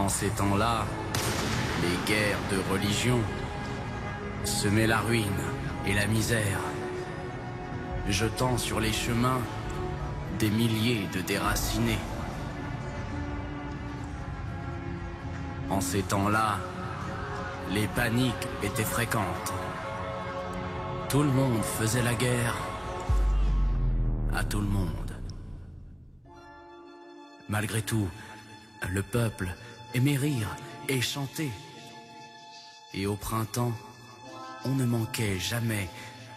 En ces temps-là, les guerres de religion semaient la ruine et la misère, jetant sur les chemins des milliers de déracinés. En ces temps-là, les paniques étaient fréquentes. Tout le monde faisait la guerre à tout le monde. Malgré tout, le peuple aimait rire et chanter. Et au printemps, on ne manquait jamais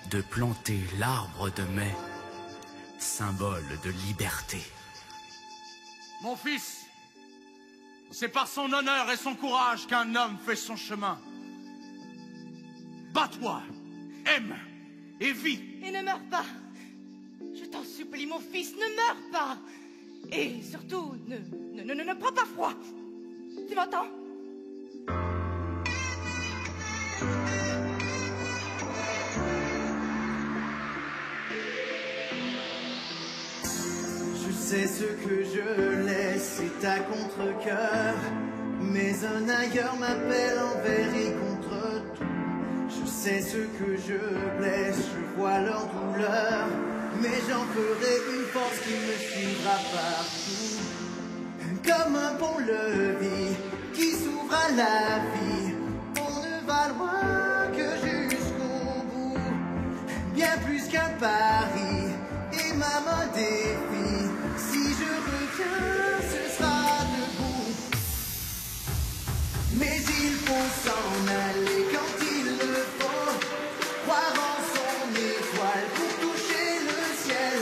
de planter l'arbre de mai, symbole de liberté. Mon fils, c'est par son honneur et son courage qu'un homme fait son chemin. Bats-toi, aime et vis. Et ne meurs pas. Je t'en supplie, mon fils, ne meurs pas. Et surtout, ne prends pas froid. Tu m'entends? Je sais ce que je laisse, c'est à contre-cœur. Mais un ailleurs m'appelle envers et contre tout. Je sais ce que je blesse, je vois leur douleur. Mais j'en ferai une force qui me suivra partout. Comme un pont-levis qui s'ouvre à la vie. On ne va loin que jusqu'au bout. Bien plus qu'un pari et même un défi. Si je reviens, ce sera debout. Mais il faut s'en aller quand il le faut. Croire en son étoile pour toucher le ciel.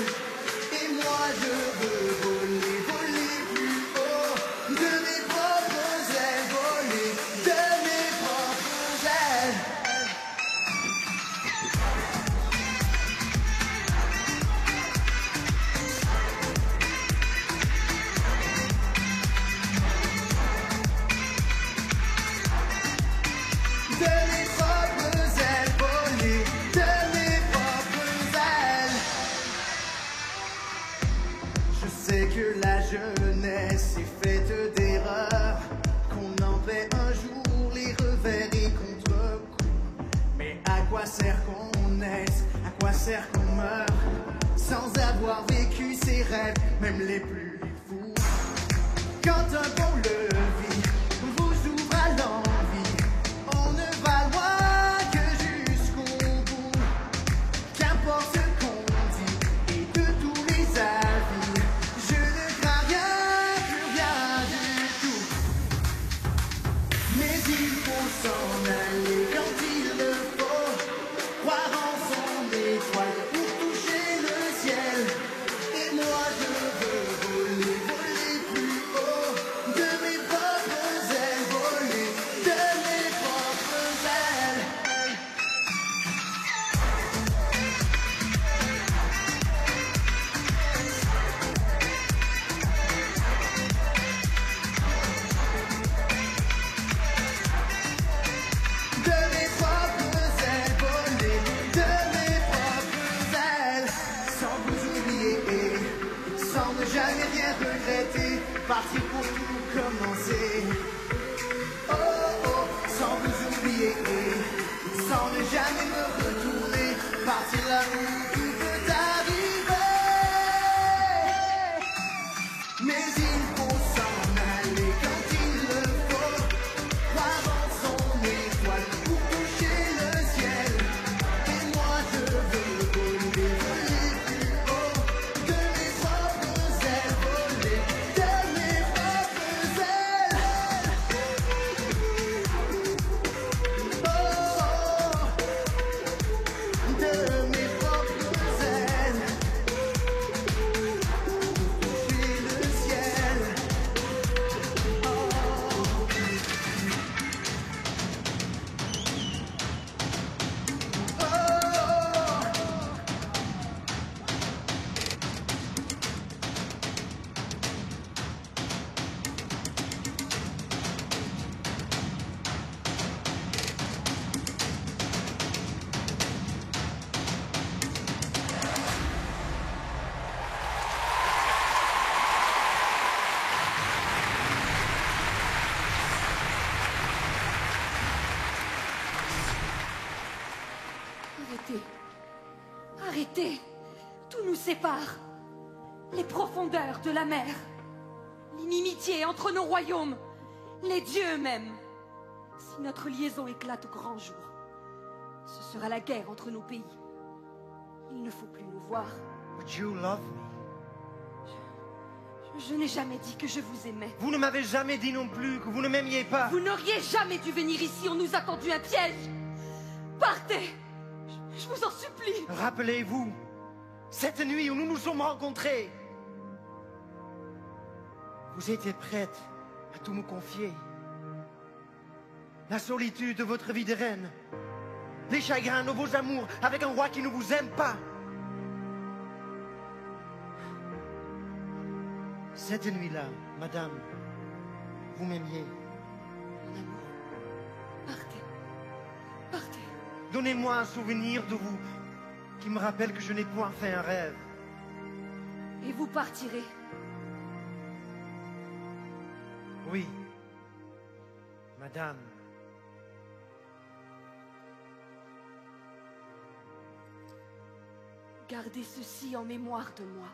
Et moi je veux voler, voler plus haut. De mes propres ailes, voler de mes propres ailes. De mes propres ailes, voler de mes propres ailes. Je sais que la jeunesse est faite d'erreurs, qu'on en paie un jour les revers et contre-coups. Mais à quoi sert qu'on naisse, à quoi sert qu'on meurt, sans avoir vécu ses rêves, même les plus fous. Quand un pont-levis vous ouvre à l'envie, on ne va loin que jusqu'au bout. Qu'importe ce qu'on dit et de tous les avis, je ne crains rien, plus rien du tout. Mais il faut s'en aller quand il le faut. Croire en son étoile pour toucher le ciel. Et moi je veux voler, voler plus haut. De mes propres ailes, voler de mes propres ailes. De mes propres ailes, voler de mes propres ailes. Sans vous oublier et sans ne jamais rien regretter. Partir pour tout commencer. Oh oh, sans vous oublier et sans ne jamais me retourner. Partir là où tout peut arriver. Mais il faut s'en aller quand il le faut. Croire en son étoile pour toucher le ciel. Et moi je veux voler, voler plus haut. De mes propres ailes, voler de mes propres séparent, les profondeurs de la mer, l'inimitié entre nos royaumes, les dieux même. Si notre liaison éclate au grand jour, ce sera la guerre entre nos pays. Il ne faut plus nous voir. Would you love me? Je n'ai jamais dit que je vous aimais. Vous ne m'avez jamais dit non plus que vous ne m'aimiez pas. Vous n'auriez jamais dû venir ici, on nous a tendu un piège. Partez! Je vous en supplie. Rappelez-vous, cette nuit où nous nous sommes rencontrés, vous étiez prête à tout me confier. La solitude de votre vie de reine, les chagrins de vos amours avec un roi qui ne vous aime pas. Cette nuit-là, madame, vous m'aimiez. Mon amour, partez. Partez. Donnez-moi un souvenir de vous qui me rappelle que je n'ai point fait un rêve. Et vous partirez. Oui, madame. Gardez ceci en mémoire de moi.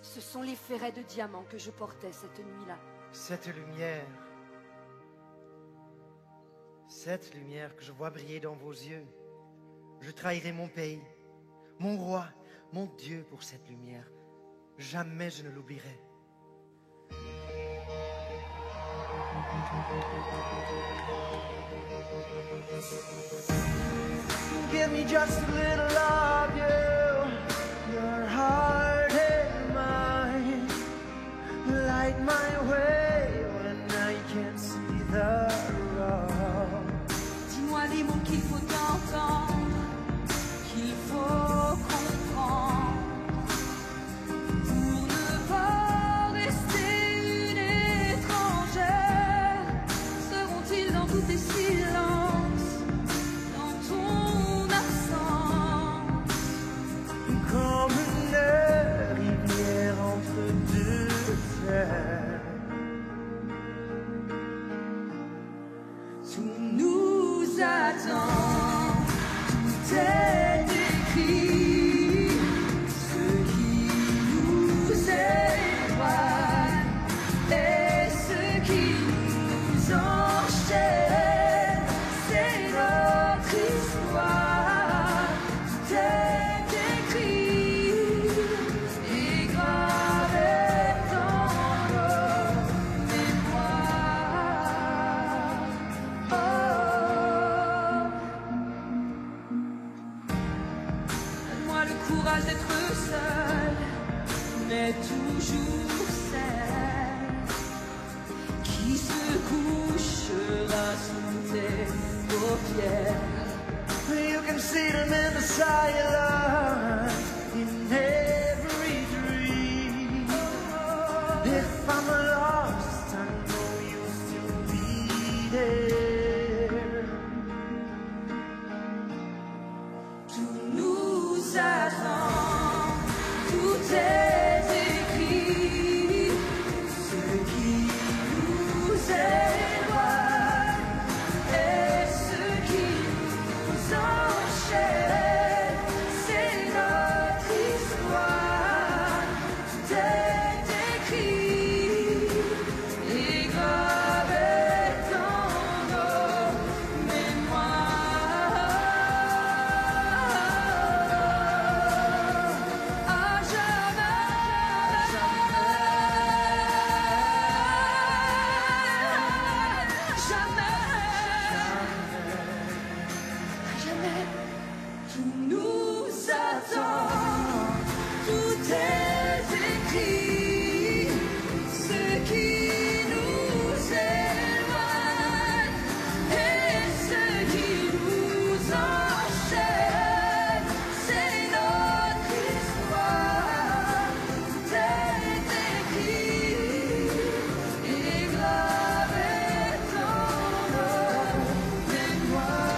Ce sont les ferrets de diamant que je portais cette nuit-là. Cette lumière que je vois briller dans vos yeux, je trahirai mon pays, mon roi, mon Dieu pour cette lumière. Jamais je ne l'oublierai. Give me just a little of you, your heart and mine. Light my way when I can't see the road. Dis-moi les mots qu'il faut entendre, qu'il faut comprendre, pour ne pas rester une étrangère. Seront-ils dans tous tes silences, dans ton absence, comme une rivière entre deux terres? tout nous attend, tout est écrit, ce qui nous éloigne et ce qui nous enchaîne, c'est notre histoire. Tout est écrit et gravé dans nos mémoires. Donne-moi le courage d'être seul, mais toujours celle qui se couchera sous tes paupières. You can see them in the silence, in every dream. If I'm lost, I know you'll still be there. Tout nous attend, tout est écrit, ce qui nous éloigne et ce qui nous enchaîne, c'est notre histoire. Tout est écrit et gravé dans nos mémoires. À jamais, tout nous attend, tout est écrit, ce qui nous éloigne et ce qui nous enchaîne, c'est notre histoire. Tout est écrit et gravé dans nos mémoires.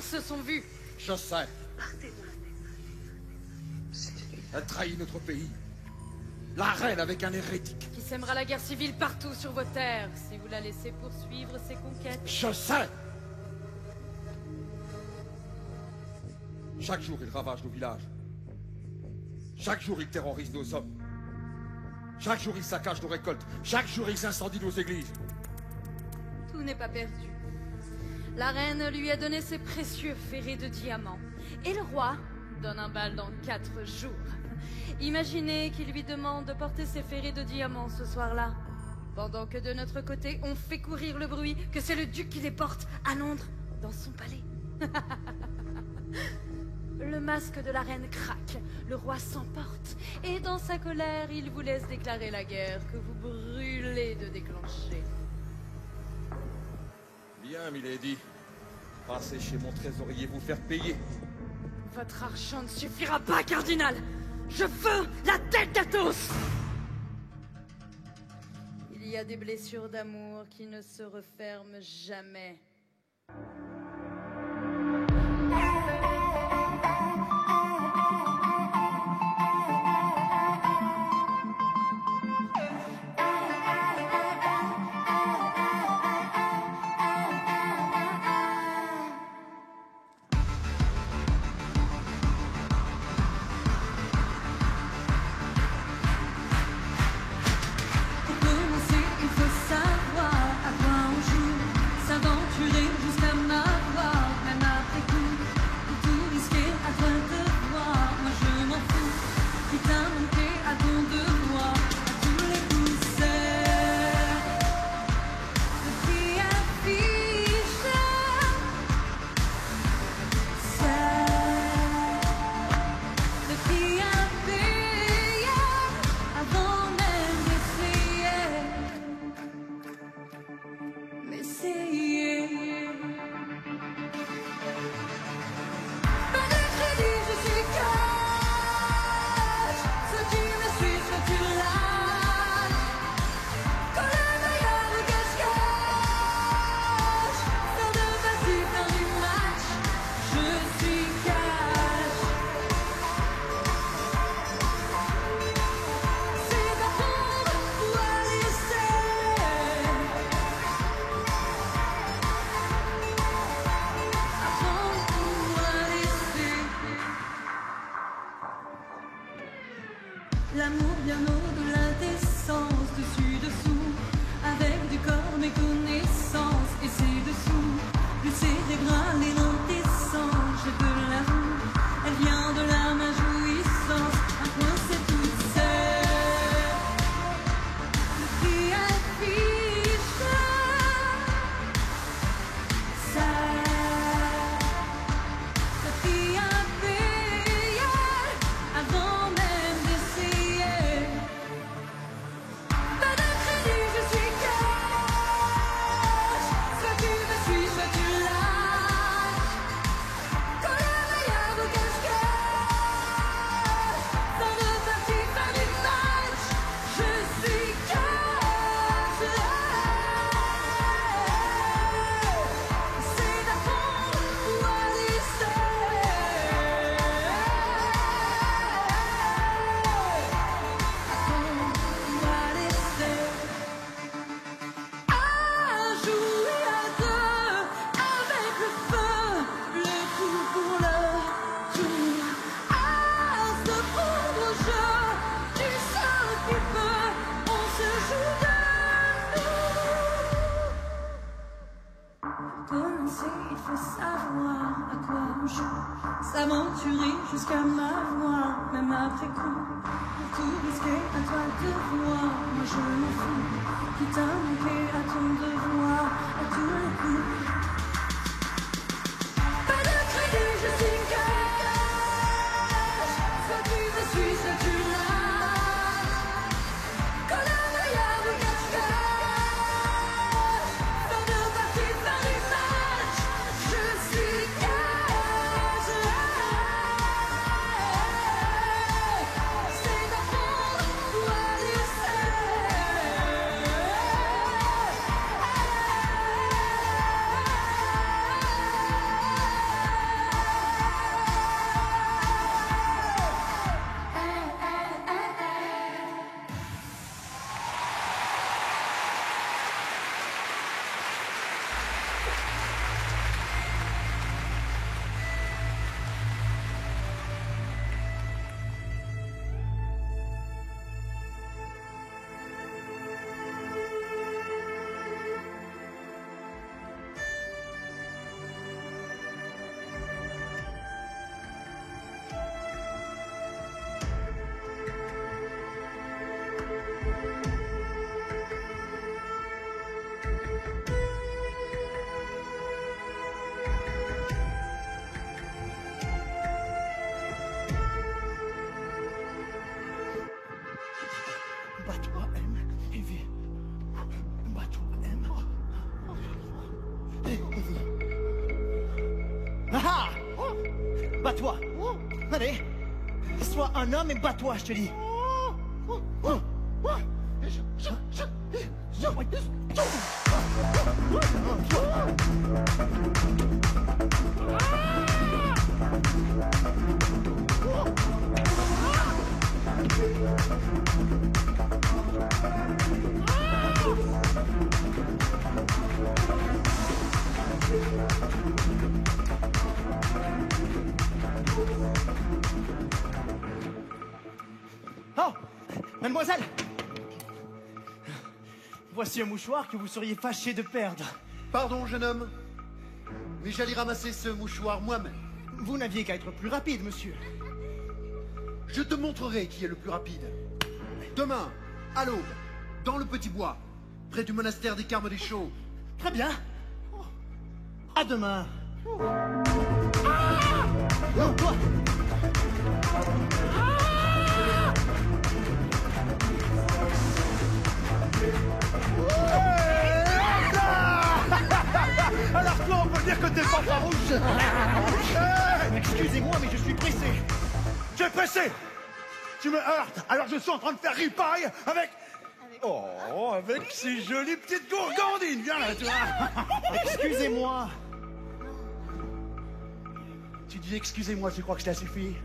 se sont vus. Je sais. Elle trahit notre pays. La reine avec un hérétique. Qui sèmera la guerre civile partout sur vos terres, si vous la laissez poursuivre ses conquêtes. Je sais. Chaque jour, il ravage nos villages. Chaque jour, il terrorise nos hommes. Chaque jour, il saccage nos récoltes. Chaque jour, il incendie nos églises. Tout n'est pas perdu. La reine lui a donné ses précieux ferrets de diamants. Et le roi donne un bal dans 4 jours. Imaginez qu'il lui demande de porter ses ferrets de diamants ce soir-là. Pendant que de notre côté, on fait courir le bruit que c'est le duc qui les porte à Londres, dans son palais. Le masque de la reine craque, le roi s'emporte, et dans sa colère, il vous laisse déclarer la guerre que vous brûlez de déclencher. Bien, milady. Passez chez mon trésorier, vous faire payer. Votre argent ne suffira pas, cardinal. Je veux la tête d'Athos. Il y a des blessures d'amour qui ne se referment jamais. L'amour bien au-delà des sens, dessus, dessous, avec du corps mes connaissances, et c'est dessous, le cérébral et l'indécent, j'ai de l'amour, elle vient de l'âme à jouissance, un point c'est tout seul, le prix affiche, ça, le prix à payer, avant même d'essayer. Pas de crédit, je suis cash. Soit tu me suis, soit tu lâches. Quand le meilleur vous cache-cache. Fin de partie, fin du match. Je suis cash. C'est d'apprendre ou à laisser. À jouer à deux avec le feu, le coup pour le tour, à se prendre au jeu du seul qui peut, on se joue de nous. Pour commencer, il faut savoir à quoi on joue, s'aventurer jusqu'à m'avoir, même après coup. Pour tout risquer, à toi de voir, moi je m'en fous. Quitte à manquer à ton devoir, à tous les coups. Pas de crédit, je suis cash. Soit tu me suis, soit tu lâches. Quand le meilleur vous cache-cache. Fin de partie, fin du match. Je suis cash. C'est d'apprendre ou à laisser. Ah! Bats-toi! Allez! Sois un homme et bats-toi, je te dis! Oh! Mademoiselle! Voici un mouchoir que vous seriez fâché de perdre. Pardon, jeune homme, mais j'allais ramasser ce mouchoir moi-même. Vous n'aviez qu'à être plus rapide, monsieur. Je te montrerai qui est le plus rapide. Demain, à l'aube, dans le petit bois, près du monastère des Carmes des Chaux. Très bien. À demain. Alors toi, on peut dire que t'es pas farouche. Excusez-moi, mais je suis pressé. Tu es pressé. Tu me heurtes, alors je suis en train de faire ripaille avec... Oh, avec ces jolies petites gourgandines. Viens là, tu vois. Excusez-moi. Tu dis excusez-moi, tu crois que cela suffit?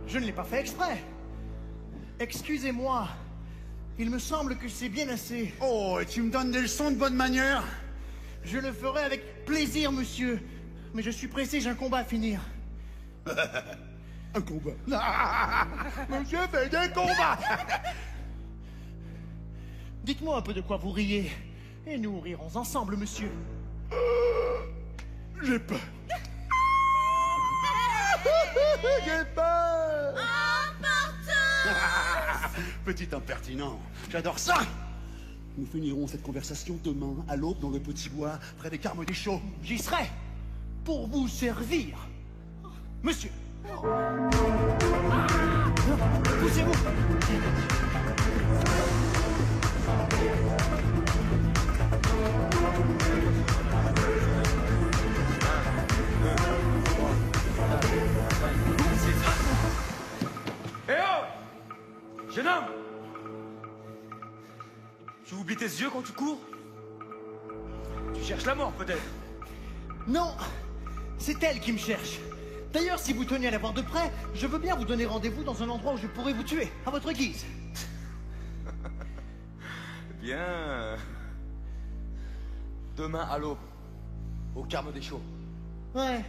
Je ne l'ai pas fait exprès. Excusez-moi. Il me semble que c'est bien assez. Oh, et tu me donnes des leçons de bonne manière? Je le ferai avec plaisir, monsieur. Mais je suis pressé, j'ai un combat à finir. Un combat. Monsieur fait des combats. Dites-moi un peu de quoi vous riez. Et nous rirons ensemble, monsieur. J'ai peur. J'ai peur. Petit impertinent. J'adore ça. Nous finirons cette conversation demain, à l'aube, dans le petit bois, près des Carmes des Chaux. J'y serai. Pour vous servir. Monsieur. Poussez-vous. Eh oh! Jeune homme! Tu oublies tes yeux quand tu cours? Tu cherches la mort, peut-être? Non, c'est elle qui me cherche. D'ailleurs, si vous tenez à la voir de près, je veux bien vous donner rendez-vous dans un endroit où je pourrais vous tuer, à votre guise. Bien. Demain à l'aube, au Carmes des Chaux. Ouais,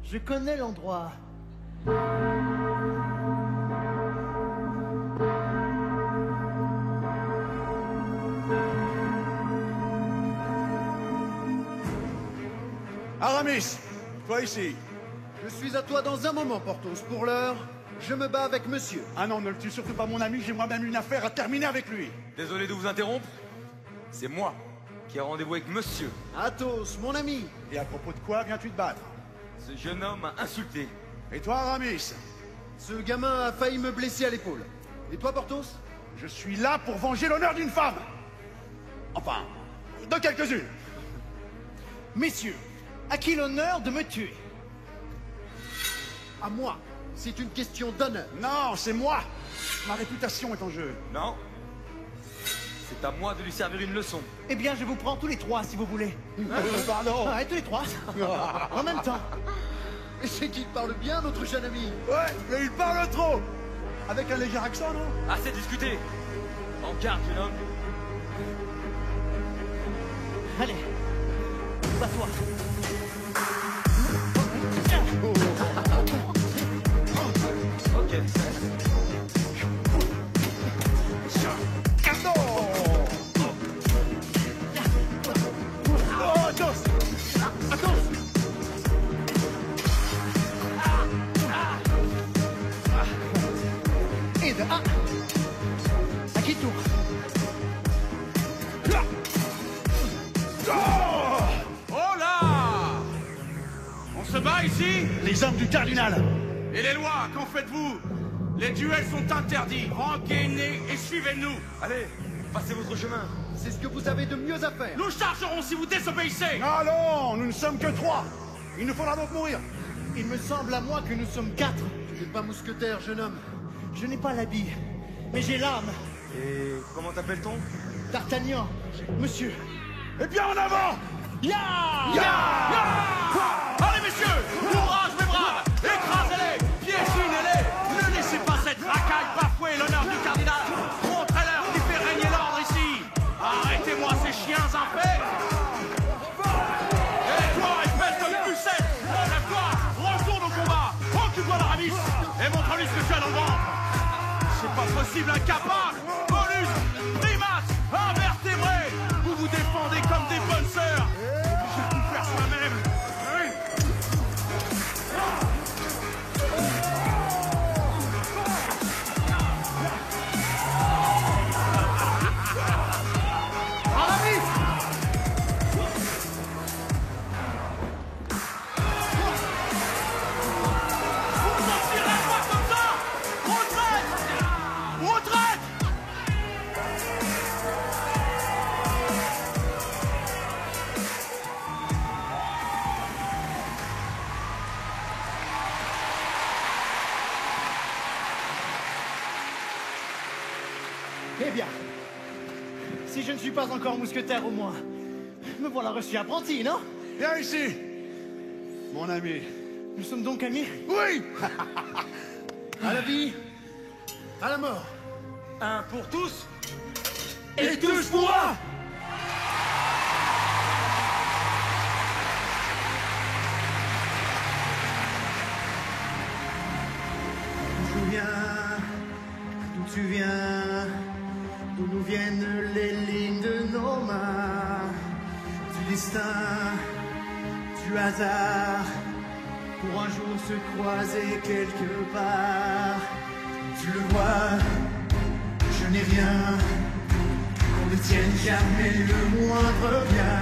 je connais l'endroit. Aramis, toi ici. Je suis à toi dans un moment, Porthos. Pour l'heure, je me bats avec monsieur. Ah non, ne le tue surtout pas, mon ami, j'ai moi-même une affaire à terminer avec lui. Désolé de vous interrompre. C'est moi qui ai rendez-vous avec monsieur. Athos, mon ami. Et à propos de quoi viens-tu te battre? Ce jeune homme m'a insulté. Et toi, Aramis? Ce gamin a failli me blesser à l'épaule. Et toi, Porthos? Je suis là pour venger l'honneur d'une femme. Enfin, de quelques-unes. Messieurs, à qui l'honneur de me tuer? À moi. C'est une question d'honneur. Non, c'est moi. Ma réputation est en jeu. Non. C'est à moi de lui servir une leçon. Eh bien, je vous prends tous les trois, si vous voulez. Pardon. Ouais, tous les trois. En même temps. Et c'est qu'il parle bien, notre jeune ami. Ouais, mais il parle trop. Avec un léger accent, non? Assez discuté. En garde, jeune homme. Allez, bats-toi. Ok. Oh, Athos! Athos! Et de un. À qui tour? Oh là! On se bat ici? Les hommes du cardinal! Et les lois, qu'en faites-vous? Les duels sont interdits. Rengainez et suivez-nous. Allez, passez votre chemin. C'est ce que vous avez de mieux à faire. Nous chargerons si vous désobéissez. Allons, nous ne sommes que 3. Il nous faudra donc mourir. Il me semble à moi que nous sommes 4. Tu n'es pas mousquetaire, jeune homme. Je n'ai pas l'habit, mais j'ai l'âme. Et comment t'appelle-t-on? D'Artagnan, monsieur. Eh bien, en avant! Allez, messieurs, courage, mes braves. Écrasez-les, piétinez-les. Ne laissez pas cette racaille bafouer l'honneur du cardinal. Montrez-leur qui fait régner l'ordre ici. Arrêtez-moi ces chiens infects. Et toi, espèce de pucette, lève-toi, retourne au combat. Occupe-toi d'Aramis et montre-lui ce que tu as dans le ventre. C'est pas possible, incapable. Mollusque, primates, invertébrés. Vous vous défendez comme des bonnes sœurs. Je vais tout faire soi-même. Oui. Aramis! Vous n'en tirez pas comme ça. Retraite. Retraite. Eh bien, si je ne suis pas encore mousquetaire au moins, me voilà reçu apprenti, non? Viens ici, mon ami. Nous sommes donc amis? Oui! À la vie, à la mort. Un pour tous. Et tous pour moi! D'où tu viens, d'où nous viennent les lignes de nos mains, du destin, du hasard, pour un jour se croiser quelque part. Tu le vois, je n'ai rien, qu'on ne tienne jamais le moindre bien.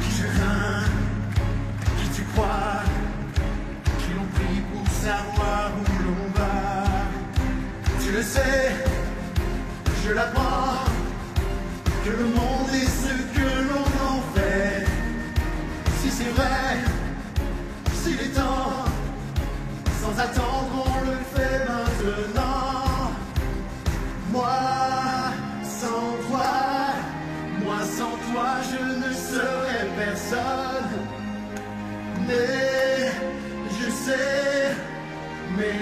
Qui je crains, qui tu crois, qui l'ont pris pour savoir où l'on va. Tu le sais, je l'apprends, que le monde est ce que l'on en fait. Si c'est vrai, s'il est temps, sans attendre on le fait maintenant. Moi, sans toi, je ne serai personne. Mais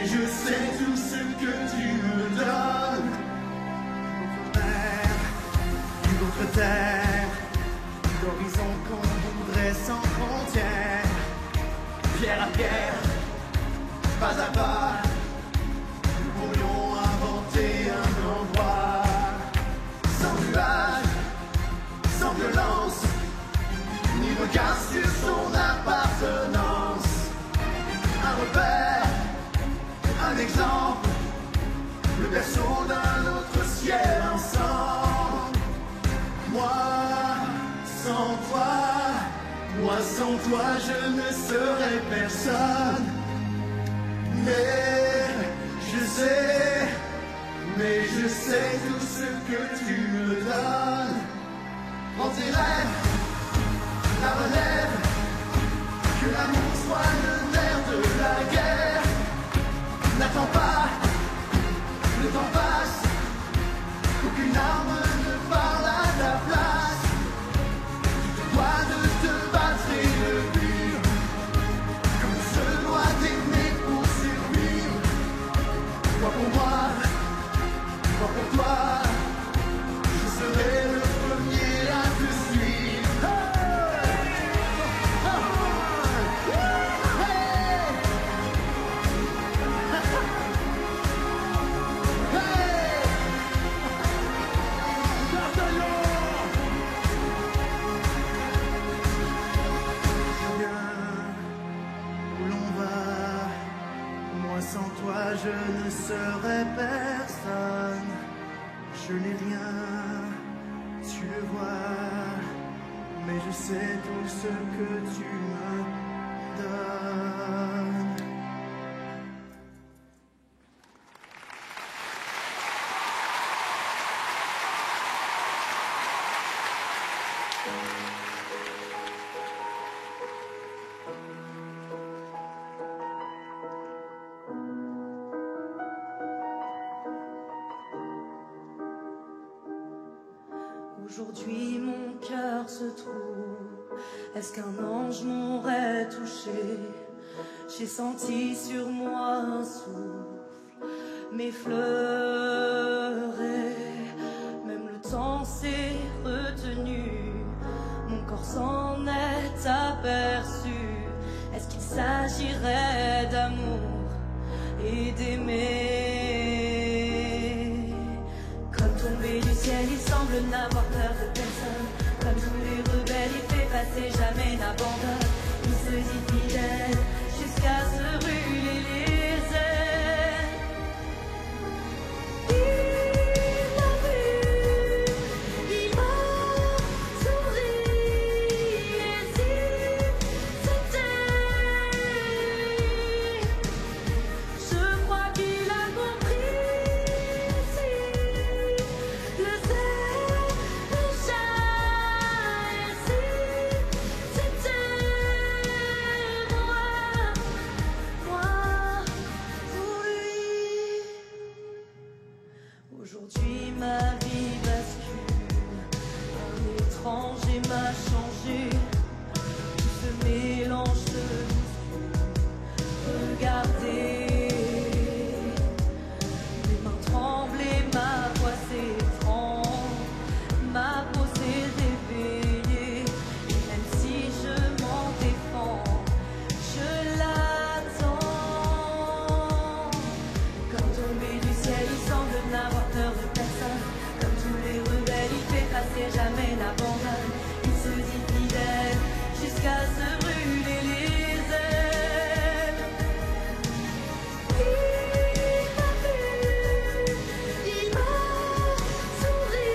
je sais tout ce que tu me donnes. Une autre terre, d'horizon qu'on voudrait sans frontières. Pierre à pierre, pas à pas, nous pourrions inventer un endroit sans nuages, sans violence, ni regard sur son appartenance. Un repère, un exemple, le berceau d'un autre ciel ensemble. Moi, sans toi, je ne serai personne. Mais je sais tout ce que tu me donnes. Prends tes rêves, la relève, que l'amour soit le nerf de la guerre. N'attends pas, le temps passe, aucune arme ne parle à ta place. Tu te dois de te battre et de vivre, comme on se doit d'aimer pour survivre. Toi pour moi, toi pour toi, je serai le premier à te suivre. Sans toi, je ne serai personne. Je n'ai rien, tu le vois, mais je sais tout ce que tu me donnes. Aujourd'hui mon cœur se trouve. Est-ce qu'un ange m'aurait touché? J'ai senti sur moi un souffle m'effleurer. Même le temps s'est retenu, mon corps s'en est aperçu. Est-ce qu'il s'agirait d'amour et d'aimer? Comme tombé du ciel, il semble n'avoir peur de personne. Comme tous les rebelles, il fait passer, jamais n'abandonne. Il se dit fidèle jusqu'à se brûler les ailes. Il m'a vu, il m'a souri. Et si c'était lui, je crois qu'il a compris aussi. Le ciel déjà. Et si c'était moi pour lui. Aujourd'hui ma vie bascule, un étranger m'a changé. Tout se mélange, se bouscule. Regardez, mes mains tremblent et ma voix s'étrangle. Ma peau s'est réveillée, et même si je m'en défends, je l'attends. Comme tombé du ciel, il semble n'avoir peur de personne. Comme tous les rebelles, il fait passer, jamais n'abandonne. Il se dit fidèle jusqu'à se brûler les ailes. Il m'a vu, il m'a souri.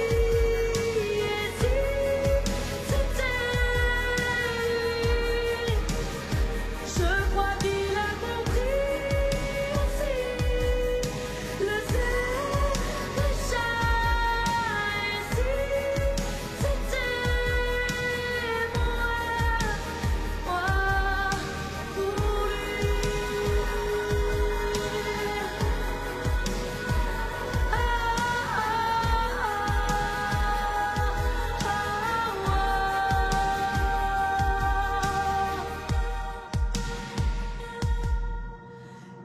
Et si c'était lui, je crois qu'il a compris aussi. Le ciel déjà. Et si c'était moi pour lui.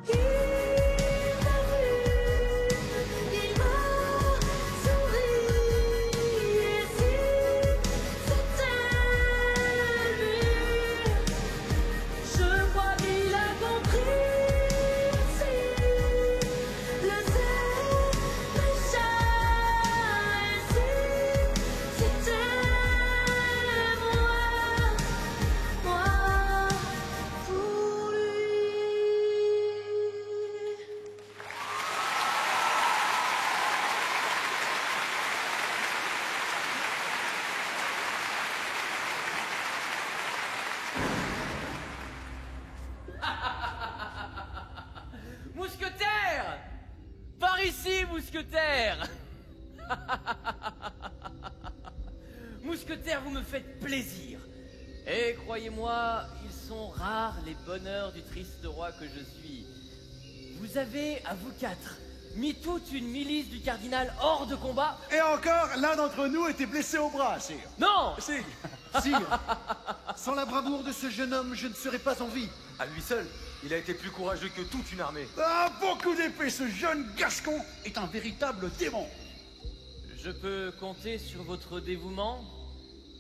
Il m'a vu, il m'a souri. Et si c'était lui, je crois qu'il a compris aussi. Le ciel déjà. Et si c'était moi pour lui. Mousquetaire! Par ici, mousquetaire! Mousquetaire, vous me faites plaisir. Et croyez-moi, ils sont rares les bonheurs du triste roi que je suis. Vous avez, à vous quatre, mis toute une milice du cardinal hors de combat. Et encore, l'un d'entre nous était blessé au bras, sire. Non! Si. Sire, sans la bravoure de ce jeune homme, je ne serais pas en vie. À lui seul, il a été plus courageux que toute une armée. Ah, beaucoup d'épée, ce jeune gascon est un véritable démon. Je peux compter sur votre dévouement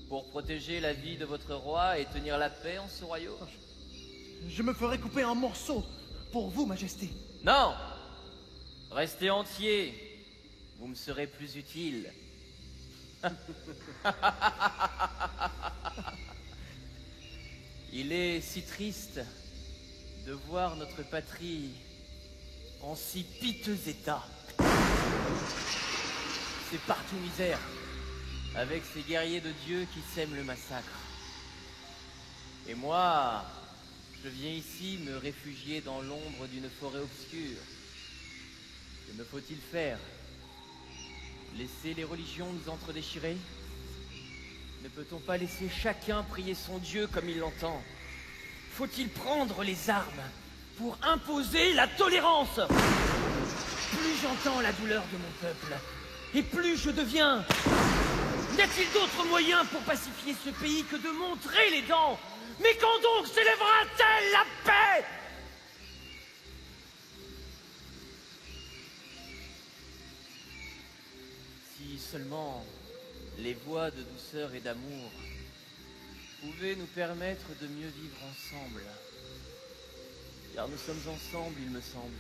pour protéger la vie de votre roi et tenir la paix en ce royaume? Je me ferai couper en morceaux pour vous, Majesté. Non! Restez entier. Vous me serez plus utile. Il est si triste de voir notre patrie en si piteux état. C'est partout misère, avec ces guerriers de Dieu qui sèment le massacre. Et moi, je viens ici me réfugier dans l'ombre d'une forêt obscure. Que me faut-il faire? Laisser les religions nous entredéchirer? Ne peut-on pas laisser chacun prier son Dieu comme il l'entend? Faut-il prendre les armes pour imposer la tolérance? Plus j'entends la douleur de mon peuple, et plus je deviens... N'y a-t-il d'autre moyen pour pacifier ce pays que de montrer les dents? Mais quand donc s'élèvera-t-elle la paix? Si seulement les voix de douceur et d'amour pouvaient nous permettre de mieux vivre ensemble. Car nous sommes ensemble, il me semble.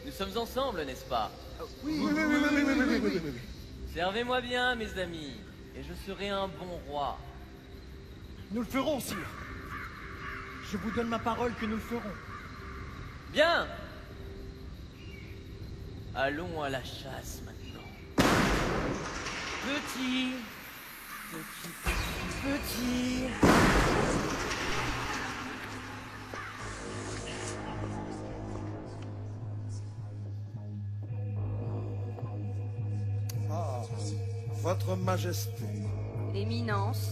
Nous sommes ensemble, n'est-ce pas? Oui. Servez-moi bien, mes amis, et je serai un bon roi. Nous le ferons, sire. Je vous donne ma parole que nous le ferons. Bien. Allons à la chasse maintenant. Petit. Ah, Votre Majesté. L'éminence.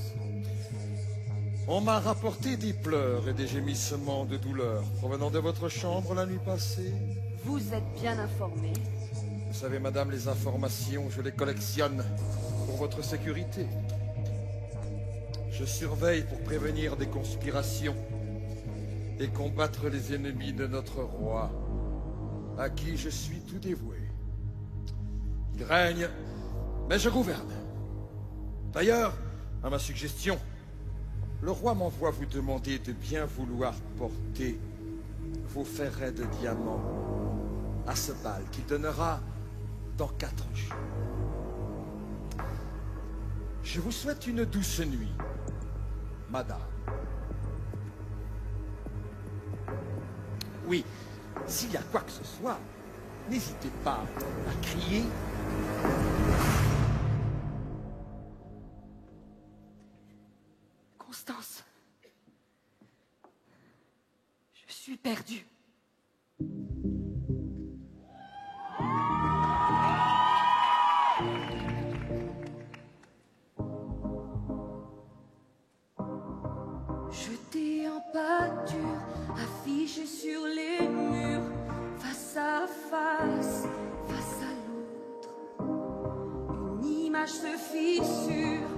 On m'a rapporté des pleurs et des gémissements de douleur provenant de votre chambre la nuit passée. Vous êtes bien informé. Vous savez, madame, les informations, je les collectionne pour votre sécurité. Je surveille pour prévenir des conspirations et combattre les ennemis de notre roi, à qui je suis tout dévoué. Il règne, mais je gouverne. D'ailleurs, à ma suggestion, le roi m'envoie vous demander de bien vouloir porter vos ferrets de diamants à ce bal qui donnera dans 4 jours. Je vous souhaite une douce nuit, madame. Oui, s'il y a quoi que ce soit, n'hésitez pas à crier. Constance. Je suis perdue. Jeté en pâture, affiché sur les murs, face à face à l'autre. Une image se fissure,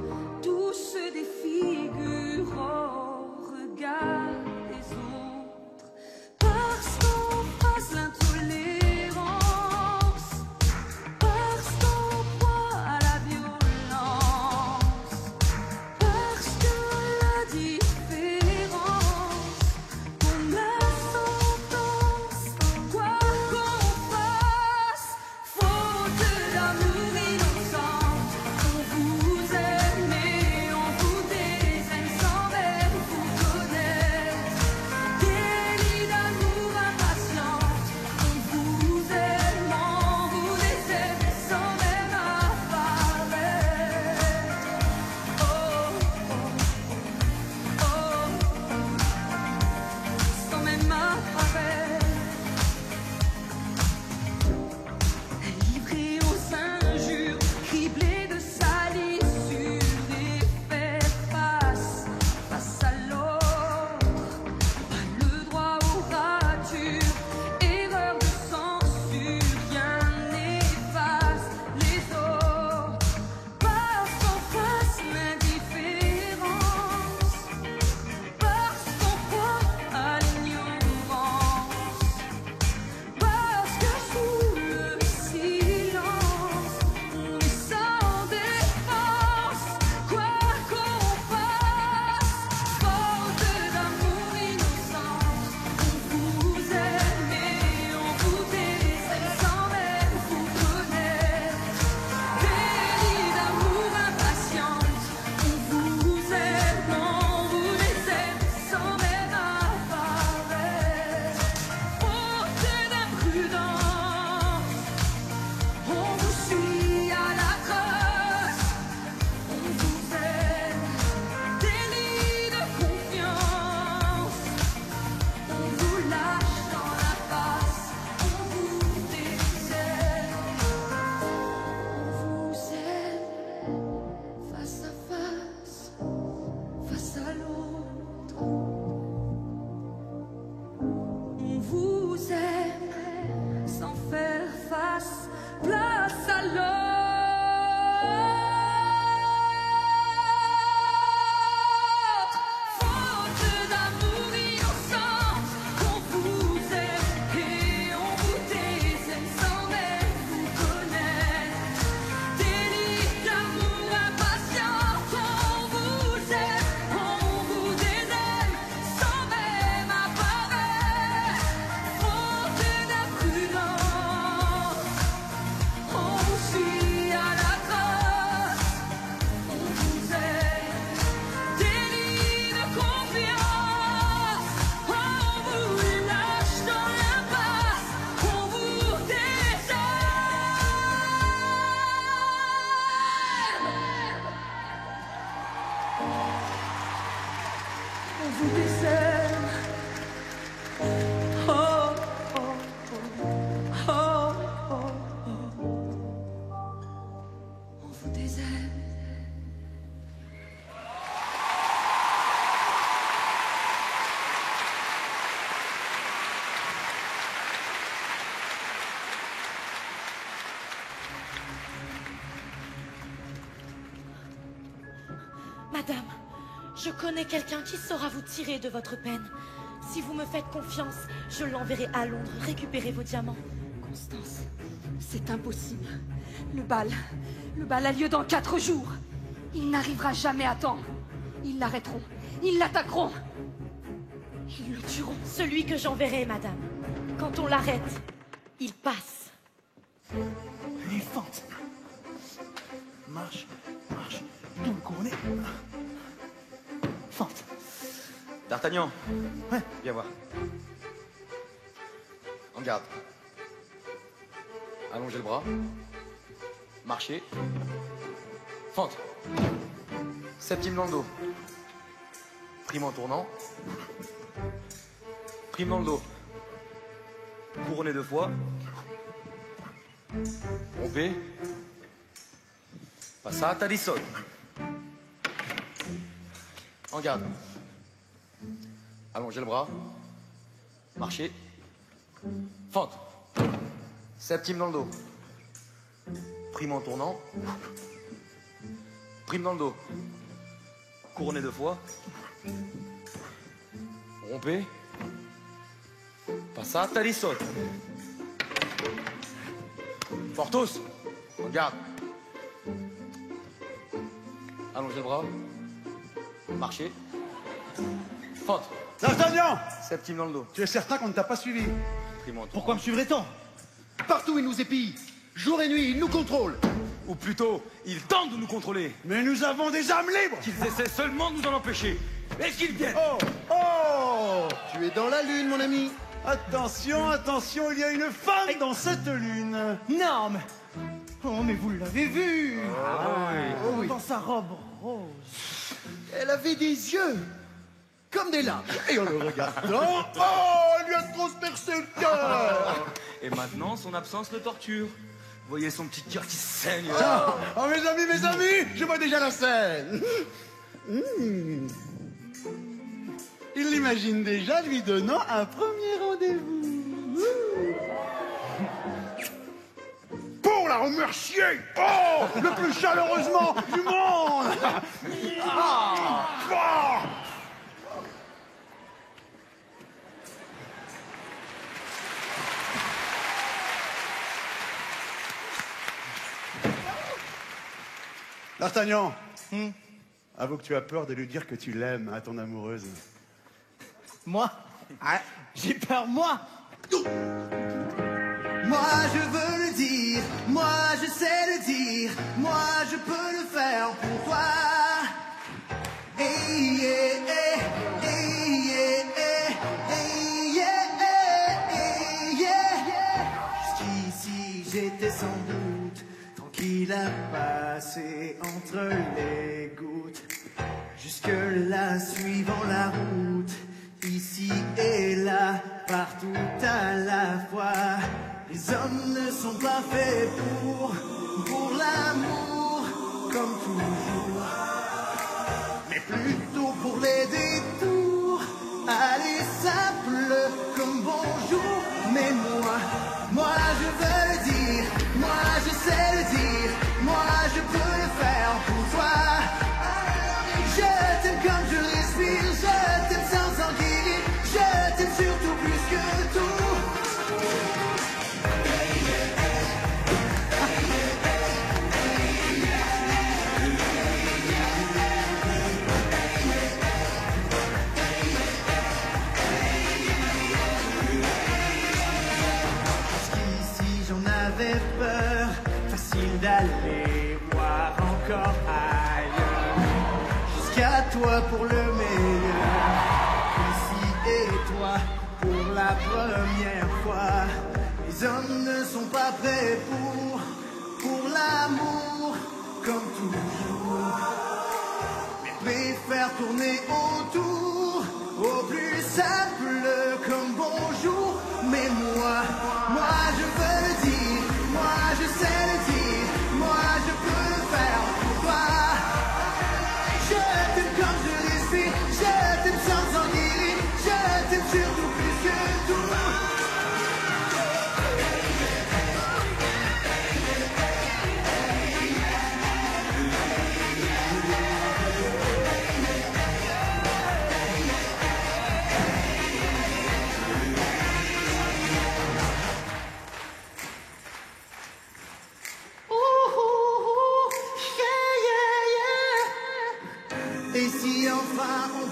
tous se défigurent au regard des autres. Parce qu'on passe l'intolérance, parce qu'on croit à la violence, parce que la différence, qu'on la sentence, quoi qu'on fasse, faute d'amour innocent, on vous aime et on vous désaime sans vergogne. Madame, je connais quelqu'un qui saura vous tirer de votre peine. Si vous me faites confiance, je l'enverrai à Londres récupérer vos diamants. Constance, c'est impossible. Le bal a lieu dans 4 jours. Il n'arrivera jamais à temps. Ils l'arrêteront, ils l'attaqueront. Ils le tueront. Celui que j'enverrai, madame. Quand on l'arrête, il passe. Les fentes. Marche, double couronné. Fente. D'Artagnan. Ouais. Viens voir. En garde. Allongez le bras. Marchez. Fente. Septime dans le dos. Prime en tournant. Prime dans le dos. Couronné 2 fois. Rompez. Passate à l'issole. En garde. Allongez le bras. Marchez. Fente. Septime dans le dos. Prime en tournant. Prime dans le dos. Couronné 2 fois. Rompez. Passate à l'issole. Porthos. En garde. Allongez le bras. Marchez. Fente. D'Artagnan! Septime dans le dos. Tu es certain qu'on ne t'a pas suivi? Pourquoi me suivrait-on? Partout, il nous épille. Jour et nuit, il nous contrôle. Ou plutôt, il tente de nous contrôler. Mais nous avons des âmes libres. Qu'ils essaient seulement de nous en empêcher. Et qu'ils viennent. Oh! Tu es dans la lune, mon ami. Attention, attention, il y a une femme dans cette lune. Non, mais... Oh, mais vous l'avez vue. Oh oui. Dans sa robe rose. Elle avait des yeux comme des lames. Et en le regardant, Oh, elle lui a transpercé le cœur. Et maintenant, son absence le torture. Vous voyez son petit cœur qui saigne. Oh, mes amis, je vois déjà la scène. Il l'imagine déjà lui donnant un premier rendez-vous. Pour la remercier, oh, le plus chaleureusement du monde. D'Artagnan, avoue que tu as peur de lui dire que tu l'aimes à ton amoureuse. Moi? J'ai peur, moi? Moi je veux le dire, moi je sais le dire, moi je peux le faire pour toi. Hey, yeah, hey, hey, yeah, hey, hey, yeah, hey, yeah. Jusqu'ici j'étais sans doute tranquille à passer entre les gouttes. Jusque-là suivant la route, ici et là, partout à la fois. Les hommes ne sont pas faits pour l'amour, comme toujours, mais plutôt pour les détours. Allez, simple comme bonjour. Mais moi je veux le dire, moi je sais le dire, moi je peux le faire pour toi. Je t'aime comme je respire, je t'aime sans en guérir, je t'aime surtout plus que tout. J'avais peur, facile d'aller voir encore ailleurs. Jusqu'à toi pour le meilleur, ici et toi pour la première fois. Les hommes ne sont pas prêts pour l'amour, comme toujours, mais préfèrent tourner autour, au plus simple comme bonjour. Mais moi je veux le dire, moi je sais le dire, moi je peux le faire pour toi. Je t'aime comme je respire, je t'aime sans en guérir, je t'aime surtout plus que tout.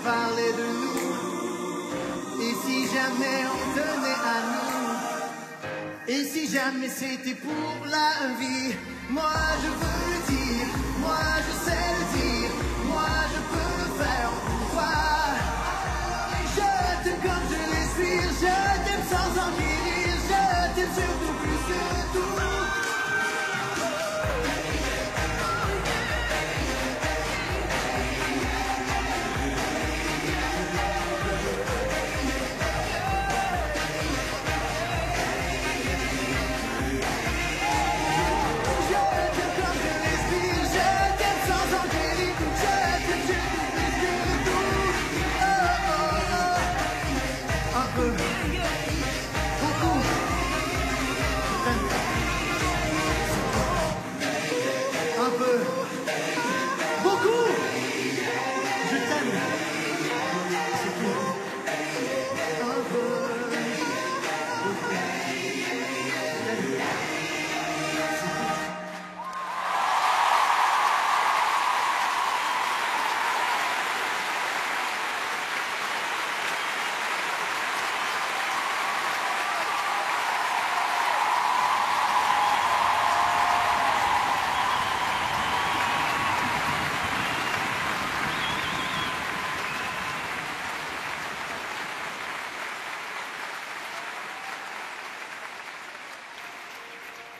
parlait de nous. Et si jamais on tenait à nous, et si jamais c'était pour la vie, moi je veux le dire, moi je sais le dire, moi je peux le faire pour toi. Je t'aime comme je respire, je t'aime sans en guérir, je t'aime surtout plus que tout.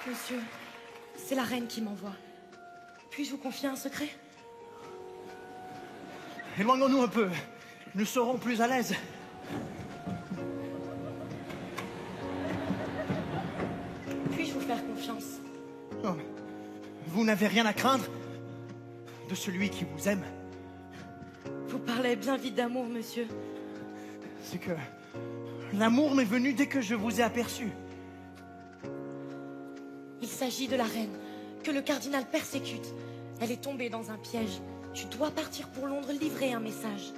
Monsieur, c'est la reine qui m'envoie. Puis-je vous confier un secret? Éloignons-nous un peu. Nous serons plus à l'aise. Puis-je vous faire confiance? Non. Vous n'avez rien à craindre de celui qui vous aime. Vous parlez bien vite d'amour, monsieur. C'est que l'amour m'est venu dès que je vous ai aperçu. Il s'agit de la reine, que le cardinal persécute. Elle est tombée dans un piège. Tu dois partir pour Londres livrer un message.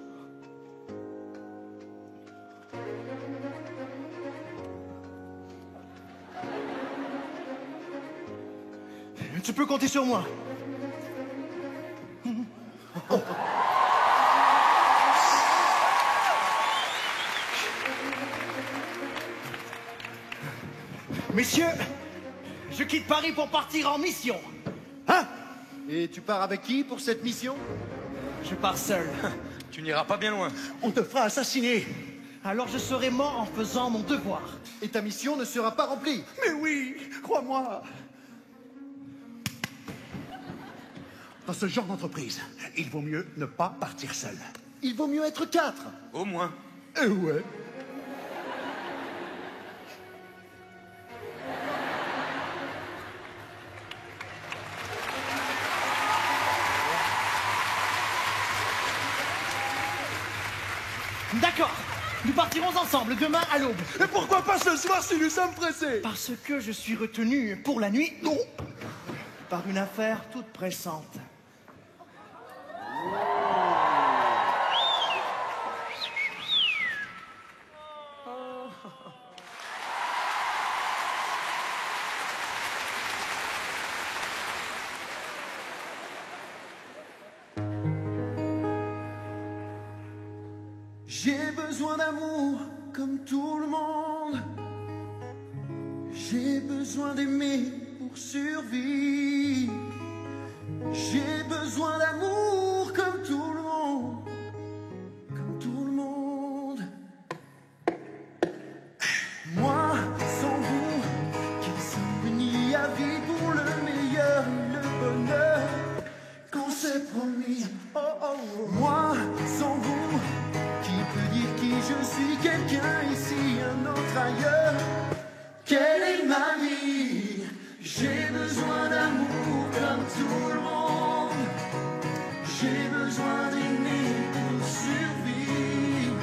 Tu peux compter sur moi. Messieurs, je quitte Paris pour partir en mission. Hein? Et tu pars avec qui pour cette mission? Je pars seul. Tu n'iras pas bien loin. On te fera assassiner. Alors je serai mort en faisant mon devoir. Et ta mission ne sera pas remplie. Mais oui, crois-moi. Dans ce genre d'entreprise, il vaut mieux ne pas partir seul. Il vaut mieux être 4. Au moins. Ouais. D'accord, nous partirons ensemble demain à l'aube. Et pourquoi pas ce soir si nous sommes pressés? Parce que je suis retenu pour la nuit, non, par une affaire toute pressante. J'ai besoin d'amour comme tout le monde. J'ai besoin d'aimer pour survivre. J'ai besoin d'amour comme tout le monde. Comme tout le monde. Moi, sans vous, qui sommes unis à vie pour le meilleur et le bonheur qu'on s'est promis. Oh, oh, oh. Moi, sans vous, qui peut dire qui je suis, quelqu'un ici, un autre ailleurs. Quelle est ma vie? J'ai besoin d'amour comme tout le monde. J'ai besoin d'aimer pour survivre.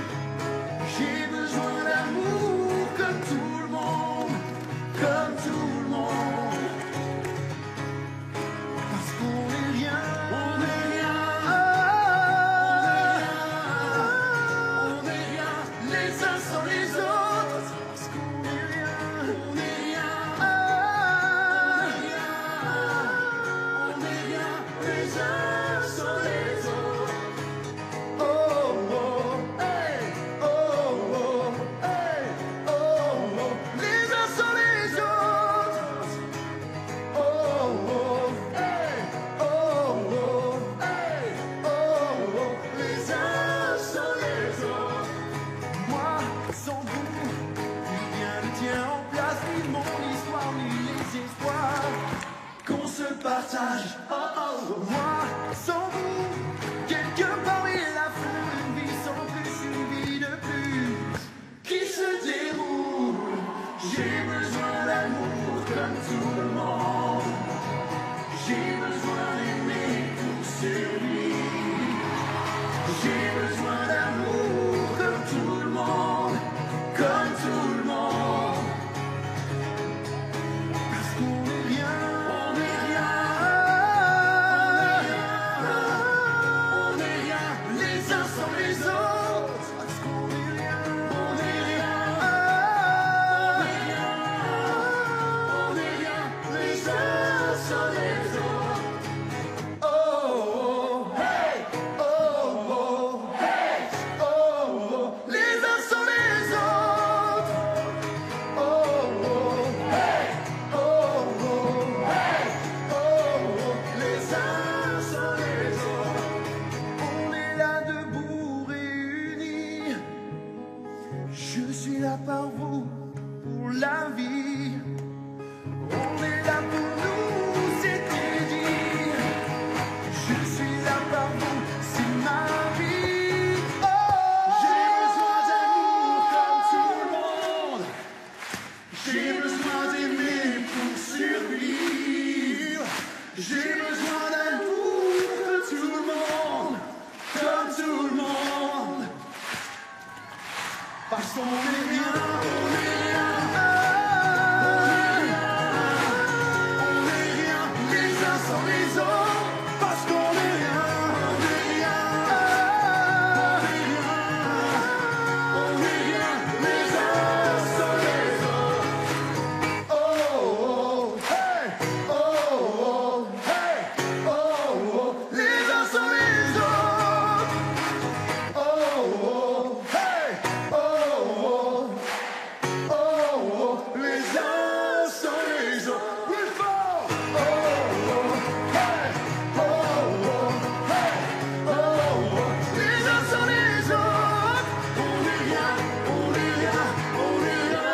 J'ai besoin d'amour comme tout le monde. Comme tout le monde. Parce qu'on est rien. On est rien. On est rien. Les uns sans les autres. Parce qu'on est rien. On est rien. On est rien. moi, sans vous, quelque parmi la foule, une vie sans plus, une vie de plus, qui se déroule. J'ai besoin d'amour comme tout le monde. J'ai besoin d'aimer pour survivre. J'ai besoin d'amour comme tout le monde, comme tout le monde. Parce qu'on est rien, on est rien, on est rien, les uns sans les autres. Parce qu'on est rien, on est rien, on est rien, on est rien, les uns sans les autres. Oh, oh, hey, oh, oh, hey, oh, oh, les uns sans les autres. Oh, oh, hey, oh, oh, hey, oh, oh, les uns sans les autres. On est là debout réunis. Je suis là par vous pour la vie. On est là pour nous, c'était dit. Je suis là par vous, c'est ma vie. Oh, j'ai besoin d'amour comme tout le monde. J'ai besoin d'aimer pour survivre. J'ai besoin d'amour comme tout le monde, comme tout le monde. Parce qu'on est bien, on est rien. On est rien, les uns sans les autres. Parce qu'on est rien, on est rien. On est rien, les uns sans les autres. Oh, oh, hey, oh, oh, hey, oh, oh, les uns sans les autres. Oh, oh, hey, oh, oh, oh, oh, les uns sans les autres. Plus fort. Oh, oh, hey, oh, oh, hey, oh, oh, les uns sans les autres. On est rien, on est rien, on est rien.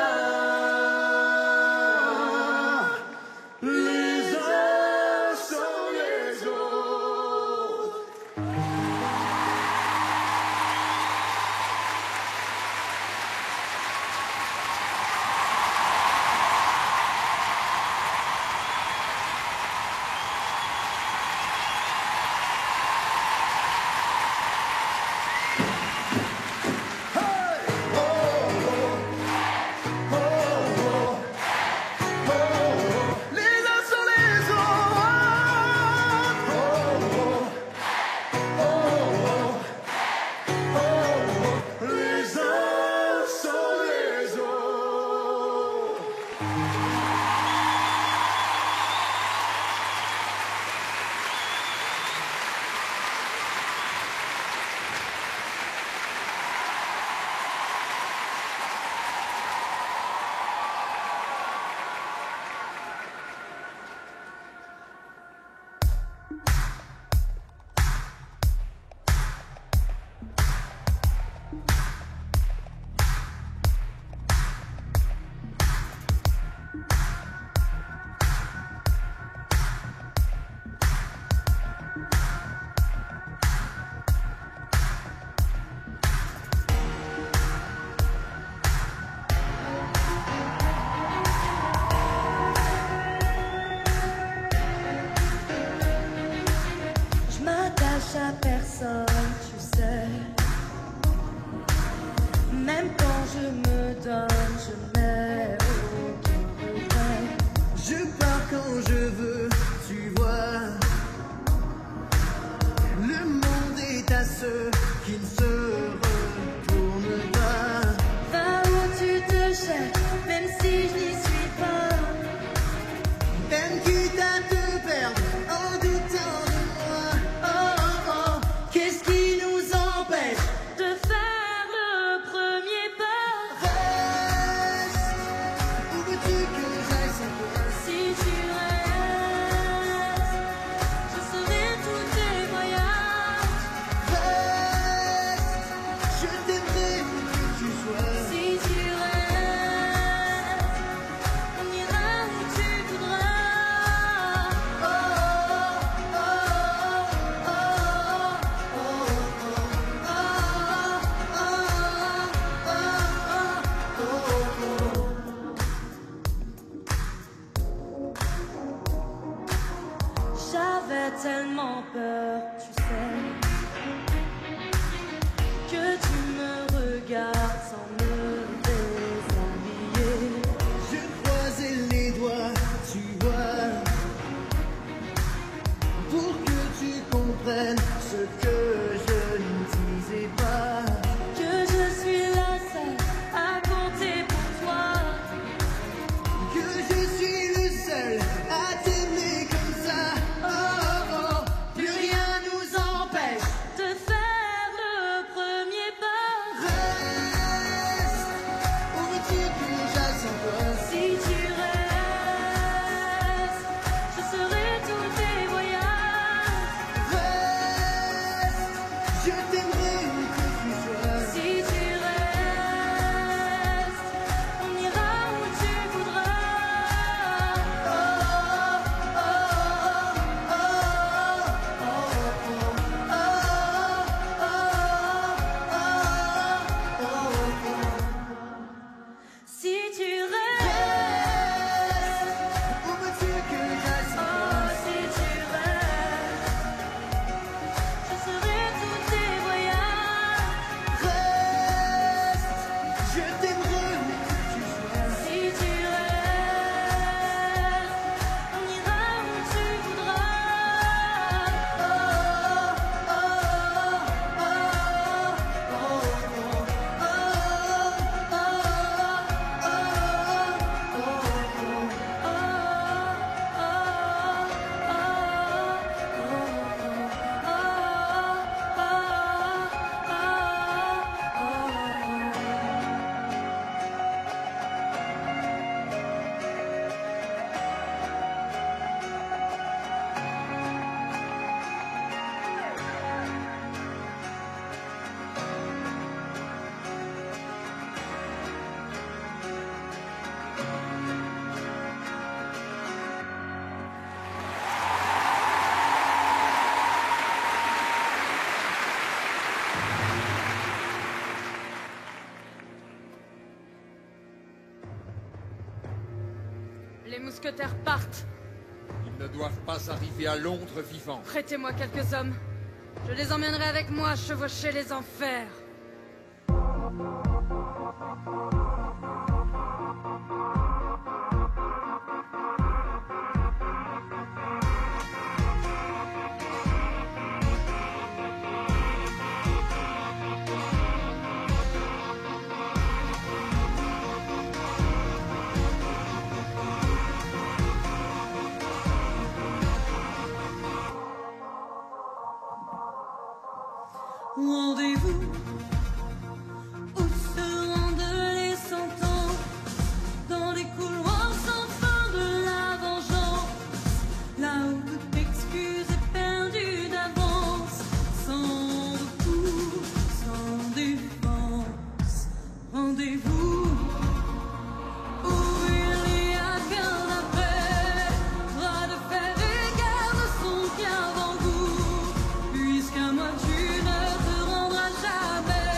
Les uns sans les autres. Les uns sans les autres. Les uns sans les autres. Je m'attache à personne, tu sais. Même quand je me donne, je n'ai aucun regret. Je pars quand je veux, tu vois. Le monde est à ceux qui ne se retournent pas. Va où tu te jettes, même si je n'y suis pas. Même quitte à te perdre en doutant de moi. Oh, oh, oh. Qu'est-ce qui nous empêche De faire le premier pas. Reste. Où veux-tu que j'aille sans toi? Si tu restes, je serai tous tes voyages. Reste. tellement peur, tu sais, que tu me regardes sans me déshabiller. Je croisais les doigts, tu vois, pour que tu comprennes ce que je ne disais pas. Que je suis la seule à compter pour toi. Que je suis le seul à t'aimer comme ça. Oh, oh, oh. Plus rien nous empêche de faire le premier pas. Reste, où veux-tu que j'aille sans toi? Si tu restes, je serai tous tes voyages. Reste, je t'aimerai où que tu sois. Si tu restes, on ira où tu voudras. Oh, oh, oh, oh, Si tu restes, où veux-tu que j'aille sans toi? si tu restes, je serai tous tes voyages. Reste, je t'aimerai où que tu sois. Si tu restes, on ira où tu voudras. Les mousquetaires partent. Ils ne doivent pas arriver à Londres vivants. Prêtez-moi quelques hommes. Je les emmènerai avec moi chevaucher les enfers. Rendez-vous où se rendent les sentences, dans les couloirs sans fin de la vengeance, là où toute excuse est perdue d'avance, sans recours, sans défense. Rendez-vous où il n'y a qu'un après, bras de fer et garde-son qui avant vous, puisqu'à moi tu ne te rendras jamais.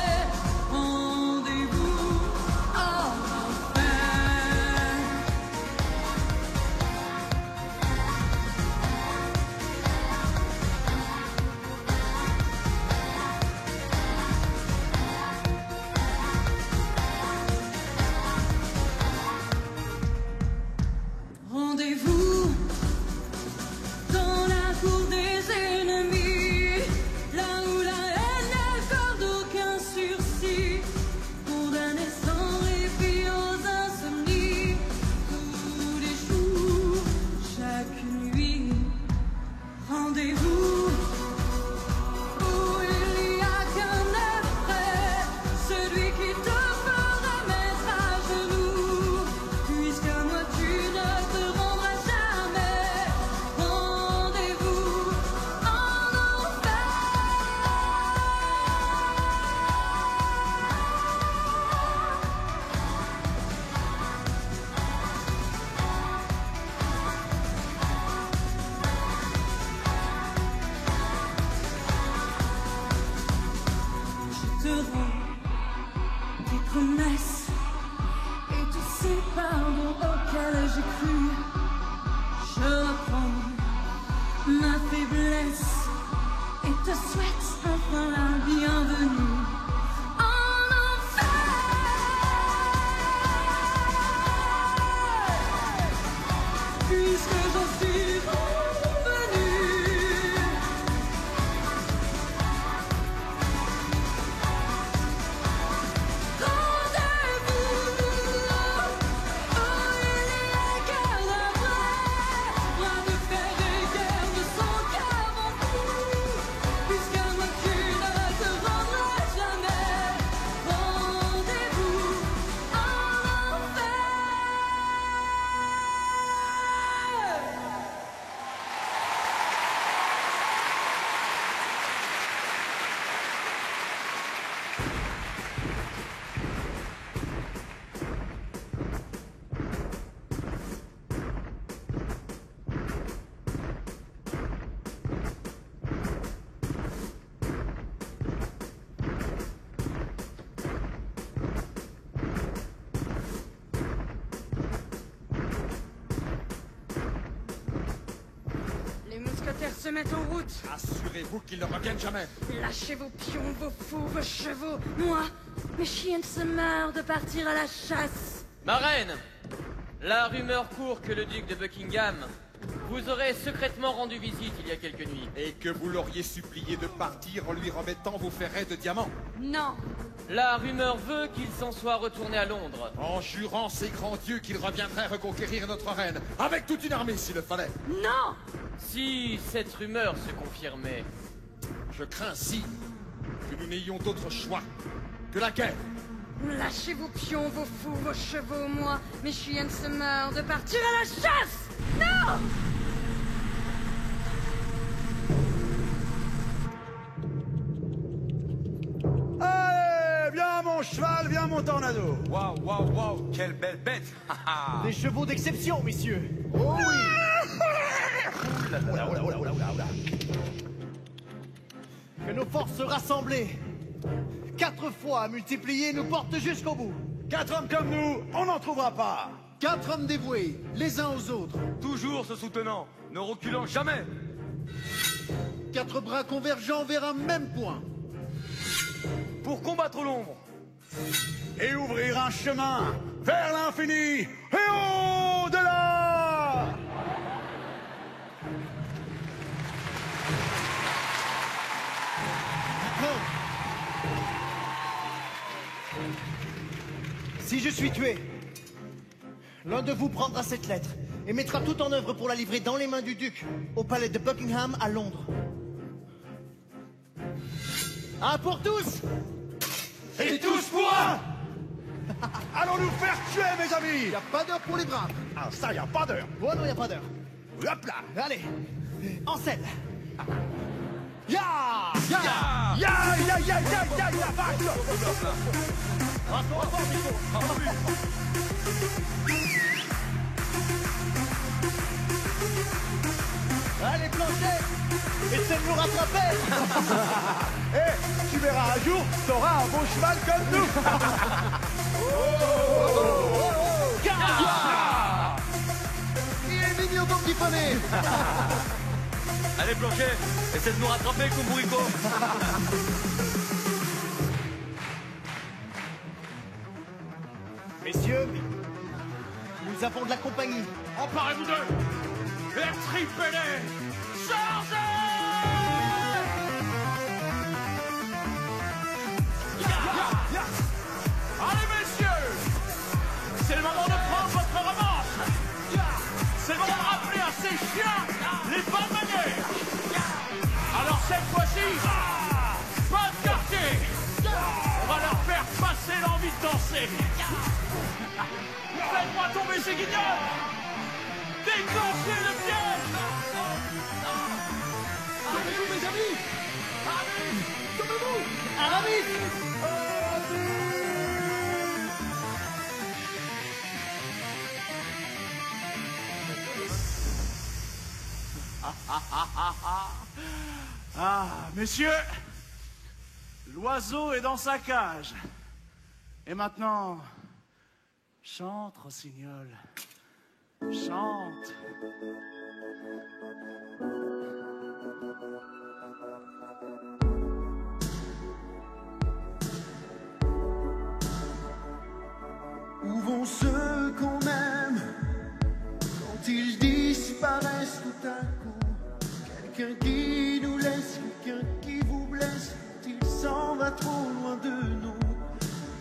se mettent en route. Assurez-vous qu'ils ne reviennent jamais. Lâchez vos pions, vos fous, vos chevaux. Moi, mes chiennes se meurent de partir à la chasse. Ma reine, la rumeur court que le duc de Buckingham vous aurait secrètement rendu visite il y a quelques nuits. Et que vous l'auriez supplié de partir en lui remettant vos ferrets de diamants. Non. La rumeur veut qu'il s'en soit retourné à Londres. En jurant ces grands dieux qu'il reviendrait reconquérir notre reine, avec toute une armée s'il le fallait. Non. Si cette rumeur se confirmait... Je crains si que nous n'ayons d'autre choix que la guerre. Lâchez vos pions, vos fous, vos chevaux. Moi, mes chiennes se meurent de partir à la chasse. Non. Allez, viens mon cheval, viens mon tornado. Waouh, waouh, waouh, quelle belle bête. Des chevaux d'exception, messieurs. Oh oui. Que nos forces rassemblées, 4 fois multipliées, nous portent jusqu'au bout. 4 hommes comme nous, on n'en trouvera pas. 4 hommes dévoués, les uns aux autres. Toujours se soutenant, ne reculant jamais. 4 bras convergents vers un même point. Pour combattre l'ombre. Et ouvrir un chemin vers l'infini et au-delà. Si je suis tué, l'un de vous prendra cette lettre et mettra tout en œuvre pour la livrer dans les mains du duc, au palais de Buckingham à Londres. Un pour tous et tous pour un. Allons nous faire tuer, mes amis. Y a pas d'heure pour les braves. Ah, ça, y a pas d'heure. Oh non, y a pas d'heure. Hop là. Allez, en selle. Ya Ya ya ya ya ya ya ya. Allez, Planchet, essaie de nous rattraper. Eh, tu verras un jour, t'auras un bon cheval comme nous. Il est mignon ton petit poney. Allez, Planchet, essaie de nous rattraper, Kumburiko. Messieurs, nous avons de la compagnie. Emparez-vous d'eux et tripez-les. Chargez. Allez, messieurs, c'est le moment de prendre votre revanche. C'est le moment de rappeler à ces chiens les bonnes manières. Alors cette fois-ci, pas de quartier. On va leur faire passer l'envie de danser. Faites-moi tomber ces guignols. Déclenchez le piège. Sauvez-vous, mes amis. Sauvez-vous. Aramis. Ah, messieurs, l'oiseau est dans sa cage. Et maintenant, chante, rossignol, chante. Où vont ceux qu'on aime quand ils disparaissent tout à coup? Quelqu'un qui nous laisse, quelqu'un qui vous blesse, quand il s'en va trop loin de nous.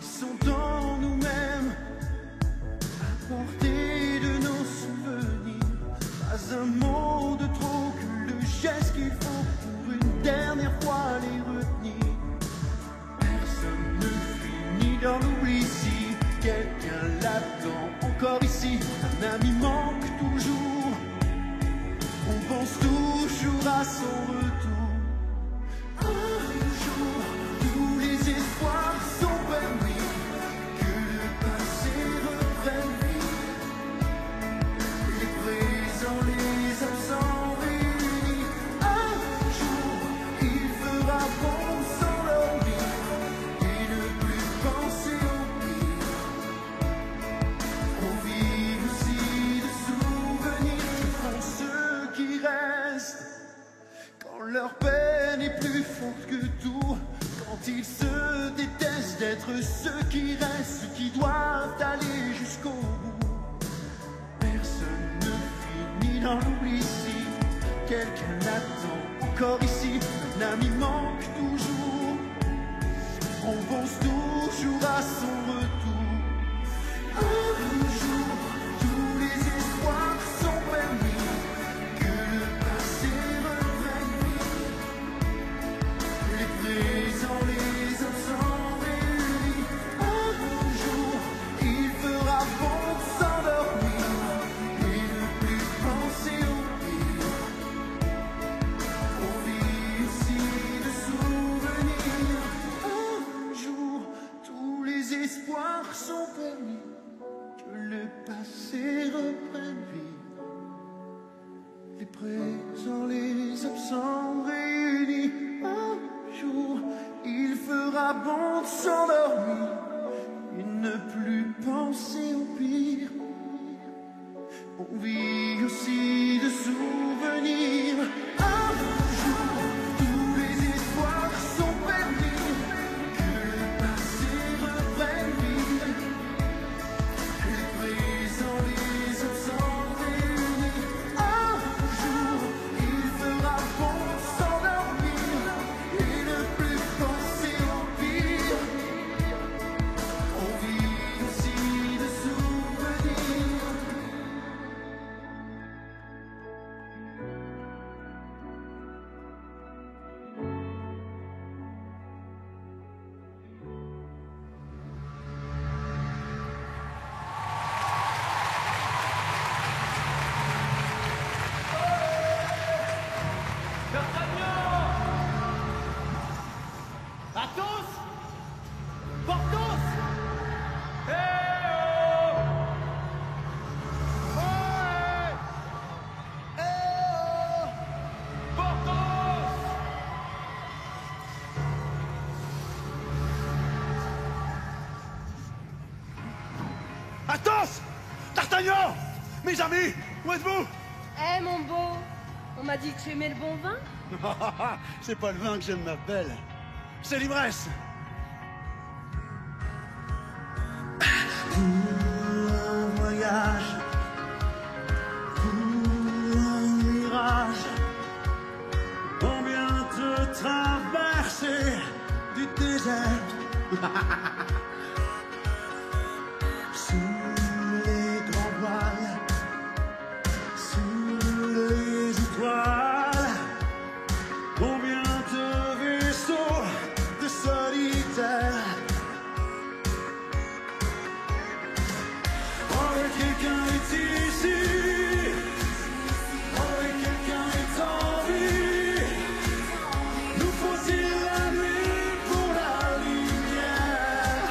Ils sont en nous-mêmes, à portée de nos souvenirs. Pas un mot de trop que le geste qu'il faut pour une dernière fois les retenir. Personne ne finit dans l'oubli si quelqu'un l'attend encore ici. Un ami manque toujours. On pense toujours à son retour. haine est plus forte que tout. Quand ils se détestent d'être ceux qui restent, ceux qui doivent aller jusqu'au bout. Personne ne finit dans l'oubli si quelqu'un l'attend encore ici. Un ami manque toujours, on pense toujours à son retour. Un jour, tous les espoirs sont permis, que le passé reprenne vie. Les présents, les absents réunis. Un jour, il fera bon de s'endormir et ne plus penser au pire. On vit aussi de souvenirs. Un jour, tous les espoirs sont permis, que le passé reprenne vie. Les présents, les absents réunis. Un jour, il fera bon de s'endormir et ne plus penser au pire. On vit aussi de souvenirs. Un jour, tous les espoirs sont permis, que le passé reprenne vie. Les présents, les absents réunis. Un jour, il fera bon de s'endormir et ne plus penser au pire. On vit aussi de souvenirs. Athos! Porthos! Athos! D'Artagnan! Mes amis, où êtes-vous? Eh mon beau, on m'a dit que tu aimais le bon vin. C'est pas le vin que j'aime, ma belle. C'est l'ivresse. Pour un voyage, pour un mirage, combien de traversées du désert. Sous les grands voiles, sous les étoiles, combien de vaisseaux de solitaires. Oh, et quelqu'un est ici, oh, et quelqu'un est en vie. Nous faut-il la nuit pour la lumière?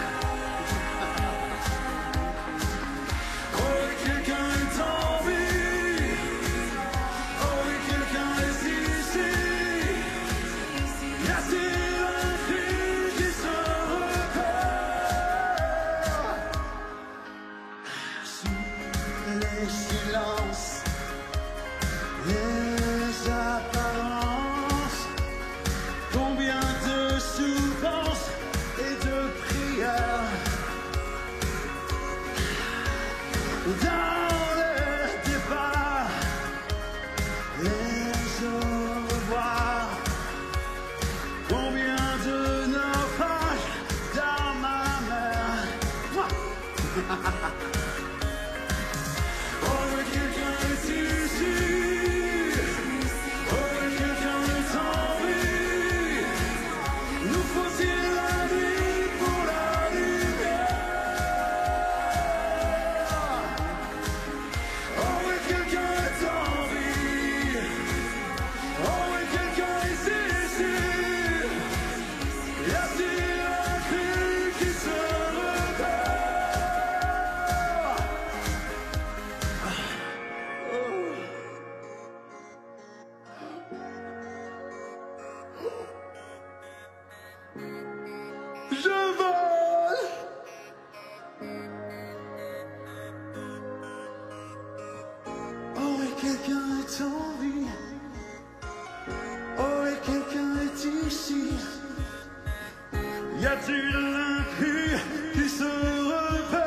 Y a-t-il un cri qui se repère?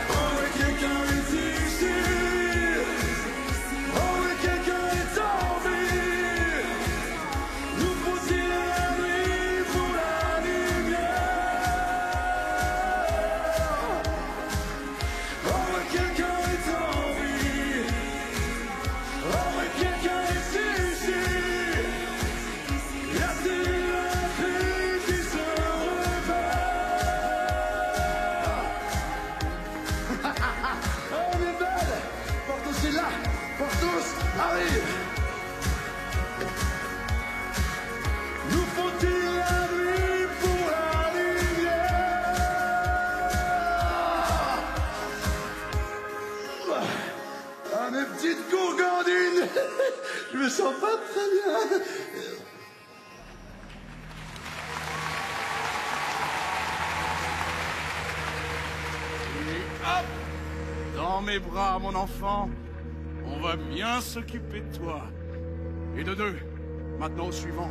Oh mais quelqu'un est ici. Oh mais quelqu'un est en vie. Nous faut-il la nuit pour la lumière? Oh mais quelqu'un est en vie. Oh mais quelqu'un est ici. Y a-t-il un cri qui se repère? Oh, on est belle. Porthos est là. Porthos arrive. Nous faut-il la nuit pour la lumière? Ah, mes petites gourgandines. Je me sens pas très bien. Et hop! Dans mes bras, mon enfant. On va bien s'occuper de toi. Et de deux. Maintenant au suivant.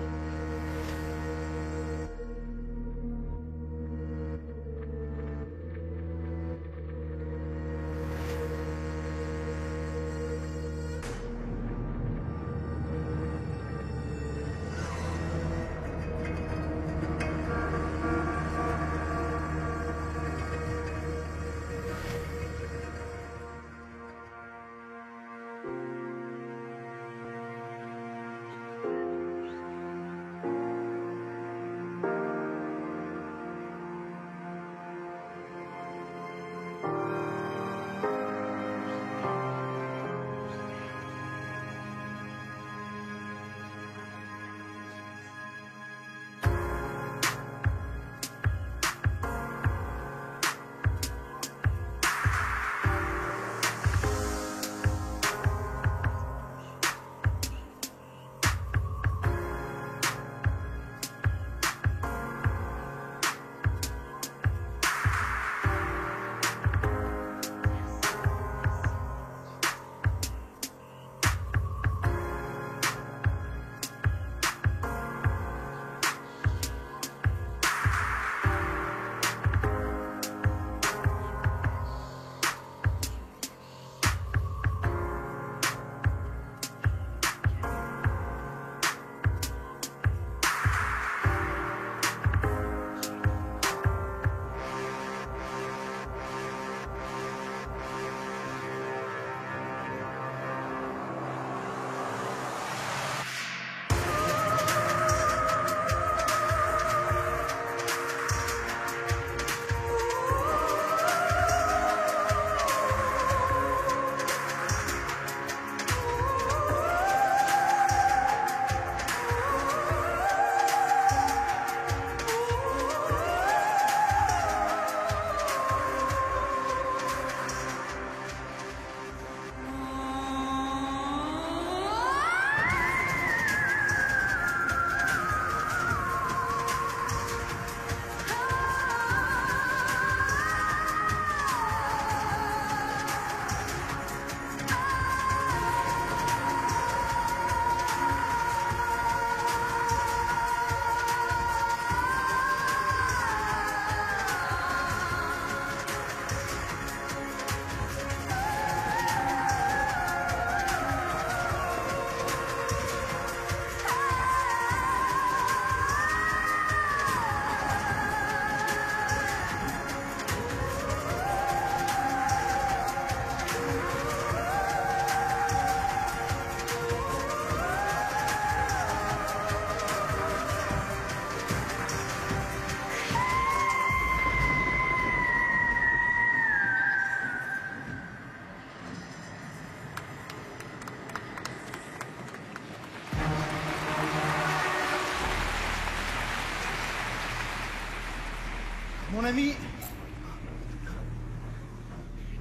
Mon ami,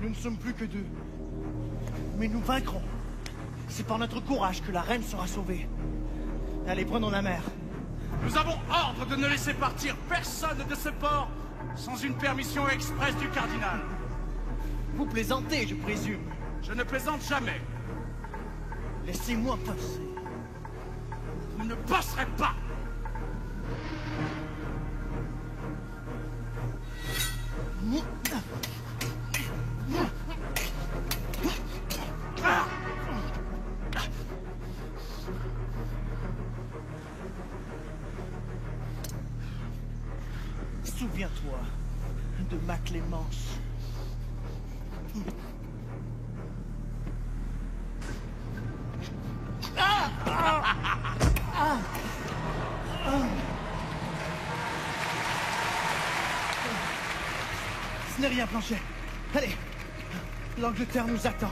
nous ne sommes plus que deux. Mais nous vaincrons. C'est par notre courage que la reine sera sauvée. Allez, prenons la mer. Nous avons ordre de ne laisser partir personne de ce port sans une permission expresse du cardinal. Vous plaisantez, je présume. Je ne plaisante jamais. Laissez-moi passer. Vous ne passerai pas. Souviens-toi de ma clémence. Ce n'est rien, Planchet. Allez, l'Angleterre nous attend.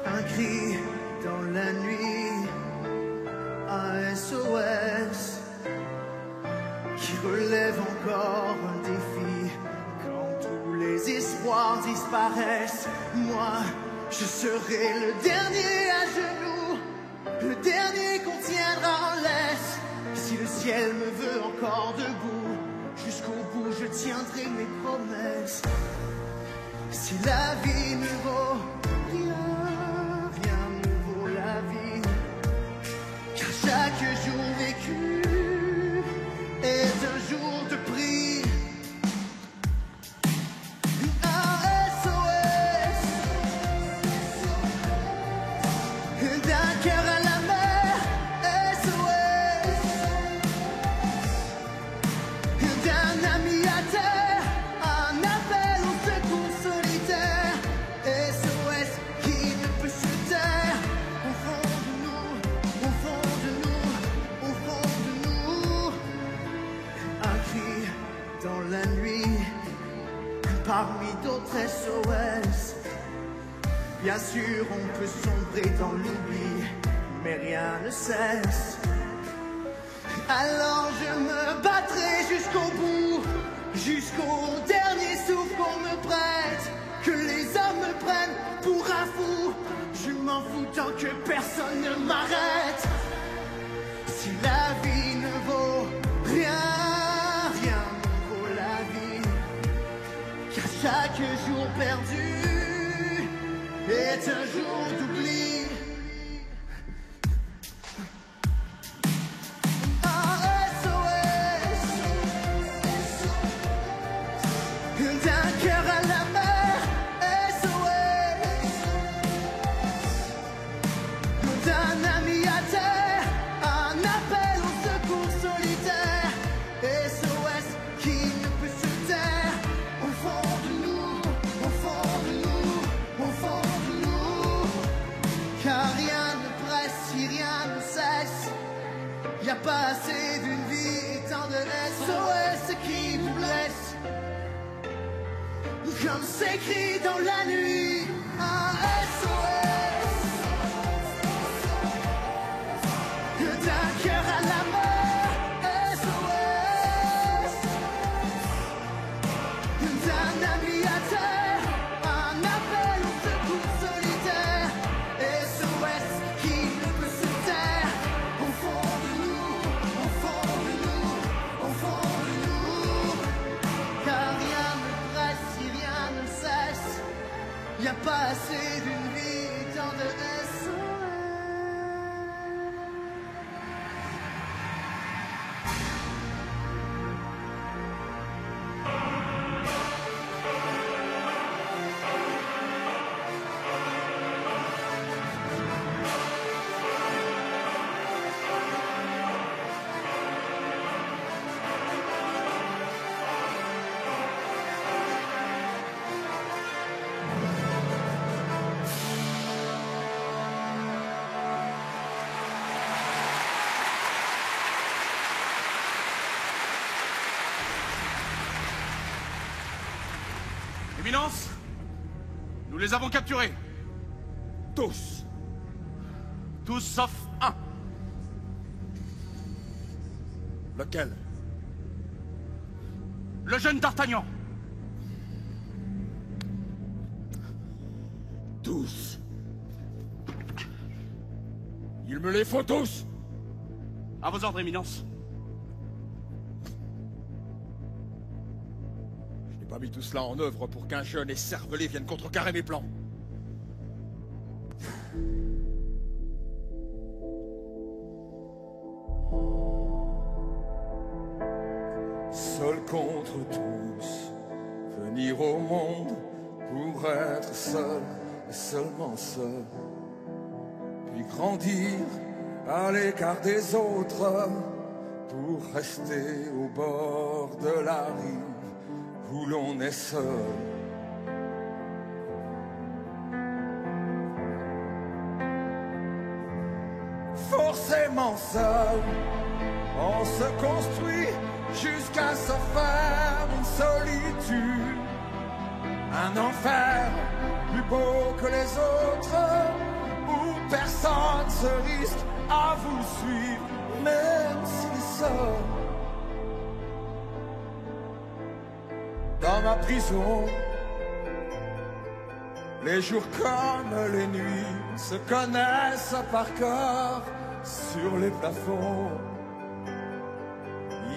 Un cri dans la nuit, un SOS qui relève encore un défi. Quand tous les espoirs disparaissent, moi je serai le dernier à genoux, le dernier qu'on tiendra en laisse. Si le ciel me veut encore debout, jusqu'au bout je tiendrai mes promesses. Si la vie ne vaut rien, rien ne vaut la vie, car chaque jour vécu est un jour de prix. Un SOS d'un cœur à la mer, SOS d'un ami à terre, un appel au secours solitaire, SOS qui ne peut se taire. Au fond de nous, au fond de nous, au fond de nous, un cri dans la nuit, parmi d'autres SOS. Bien sûr, on peut sombrer dans l'oubli, mais rien ne cesse. Alors je me battrai jusqu'au bout, jusqu'au dernier souffle qu'on me prête. Que les hommes me prennent pour un fou, je m'en fous tant que personne ne m'arrête. Si la vie ne vaut rien, rien ne vaut la vie, car chaque jour perdu est un jour d'oubli. D'un cœur à la mer, SOS d'un ami à terre, un appel au secours solitaire, SOS qui ne peut se taire. Au fond de nous, au fond de nous, au fond de nous, car rien ne presse si rien ne cesse. Y a pas assez d'une vie et tant de SOS qui vous blesse. Comme s'écrit dans la nuit, un SOS d'un cœur à la mer, SOS d'un ami à terre, un appel au secours solitaire, SOS qui ne peut se taire. Au fond de nous, au fond de nous, au fond de nous, car rien ne presse si rien ne cesse. Y a Éminence, nous les avons capturés. Tous. Tous sauf un. Lequel? Le jeune d'Artagnan. Tous. Il me les faut tous. À vos ordres, Éminence. Je n'ai pas mis tout cela en œuvre pour qu'un jeune écervelé vienne contrecarrer mes plans. Seul contre tous, venir au monde pour être seul et seulement seul, puis grandir à l'écart des autres pour rester au bord de la rive où l'on est seul. Forcément seul, on se construit jusqu'à se faire une solitude, un enfer plus beau que les autres, où personne se risque à vous suivre, même s'il est seul. Dans ma prison, les jours comme les nuits se connaissent par cœur sur les plafonds.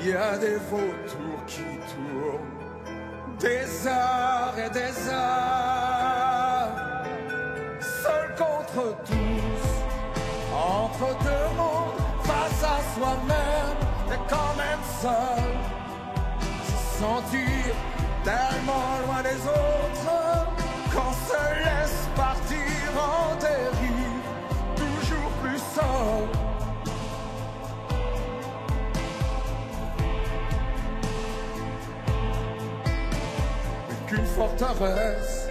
Il y a des vautours qui tournent des heures et des heures, seul contre tous, entre deux mondes, face à soi-même, et quand même seul, se sentir tellement loin des autres, qu'on se laisse partir en dérive, toujours plus seul. Qu'une forteresse,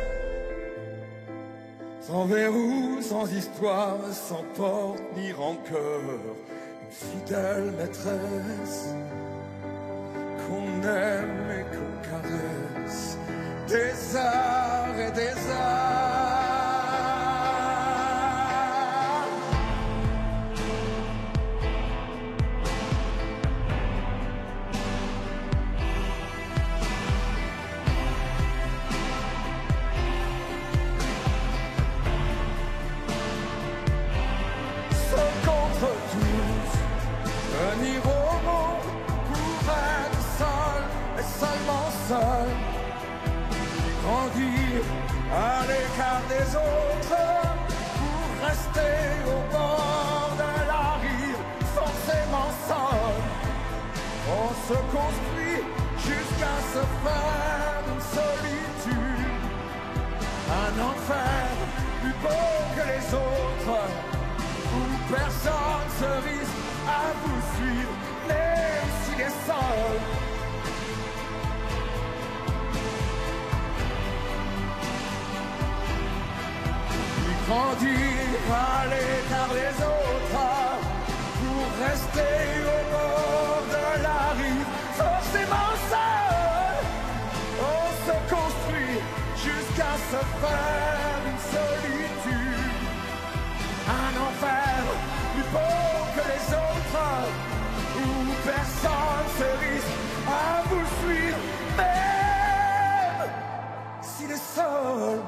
sans verrou, sans histoire, sans porte ni rancœur, une fidèle maîtresse qu'on aime et qu'on caresse des heures et des heures. Venir au monde pour être seul et seulement seul, grandir à l'écart des autres pour rester au bord de la rive, forcément seul. On se construit jusqu'à se faire une solitude, un enfer plus beau que les autres, où personne se risque à vous suivre, même s'il est seul. Puis grandir à l'écart des autres, pour rester au bord de la rive, forcément seul. On se construit jusqu'à se faire une solitude, un enfer plus beau que les autres, où personne se risque à vous suivre, même s'il est seul.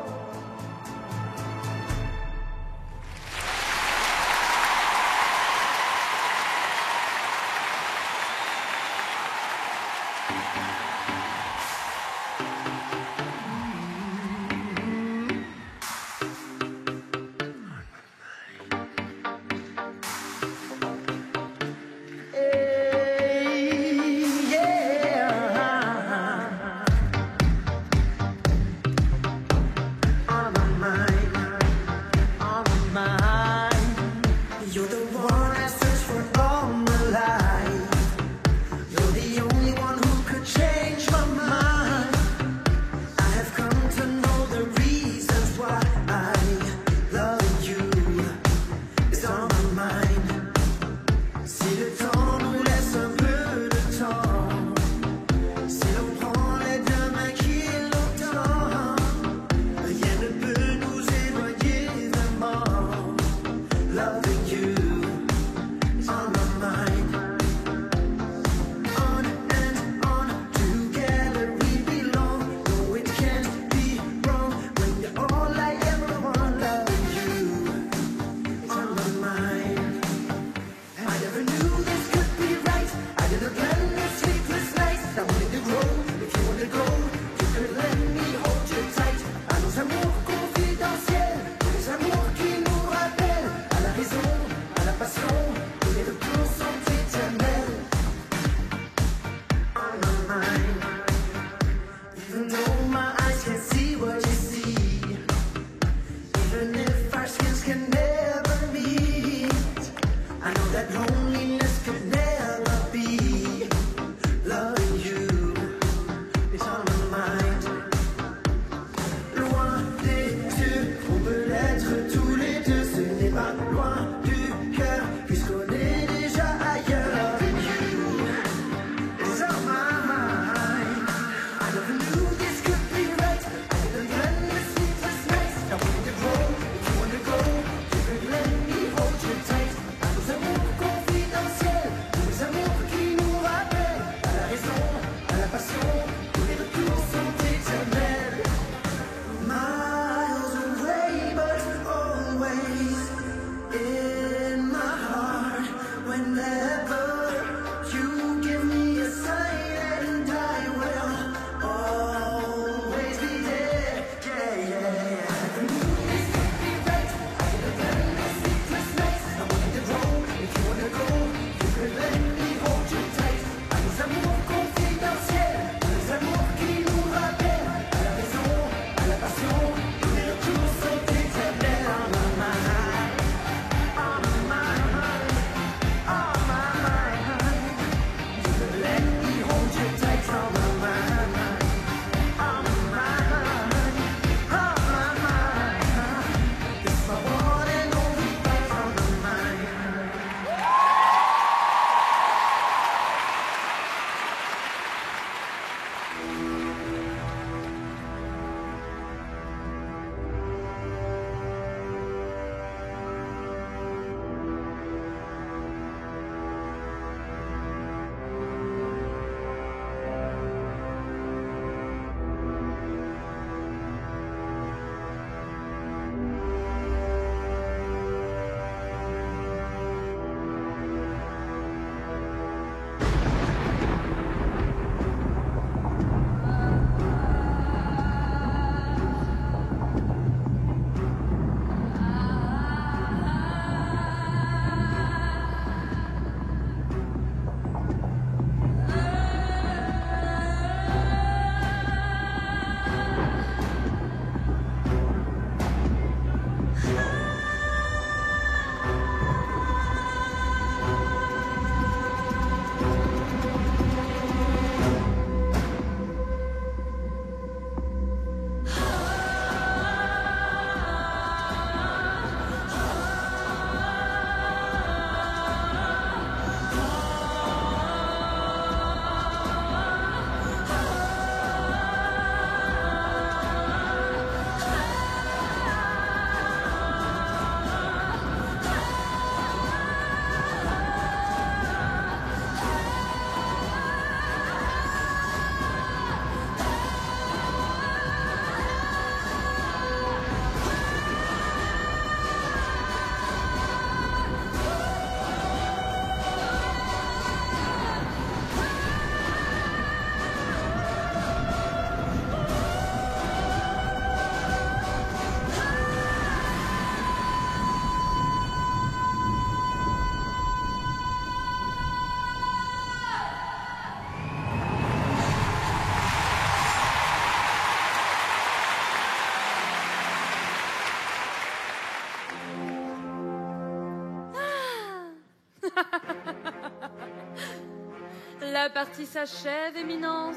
La partie s'achève, Éminence.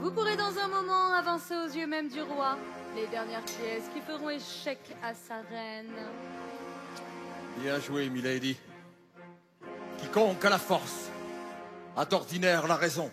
Vous pourrez dans un moment avancer aux yeux même du roi les dernières pièces qui feront échec à sa reine. Bien joué, milady. Quiconque a la force a d'ordinaire la raison.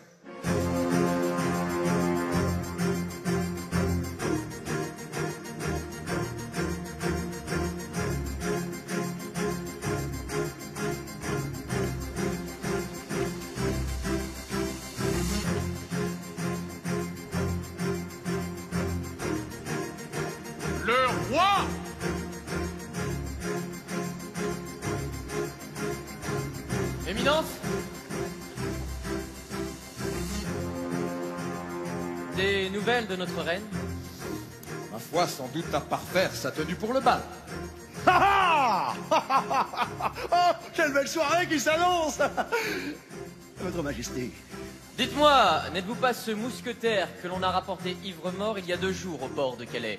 Le roi! Éminence? Des nouvelles de notre reine? Ma foi, sans doute à parfaire sa tenue pour le bal. Ah oh, quelle belle soirée qui s'annonce. Votre Majesté. Dites-moi, n'êtes-vous pas ce mousquetaire que l'on a rapporté ivre-mort il y a 2 jours au port de Calais?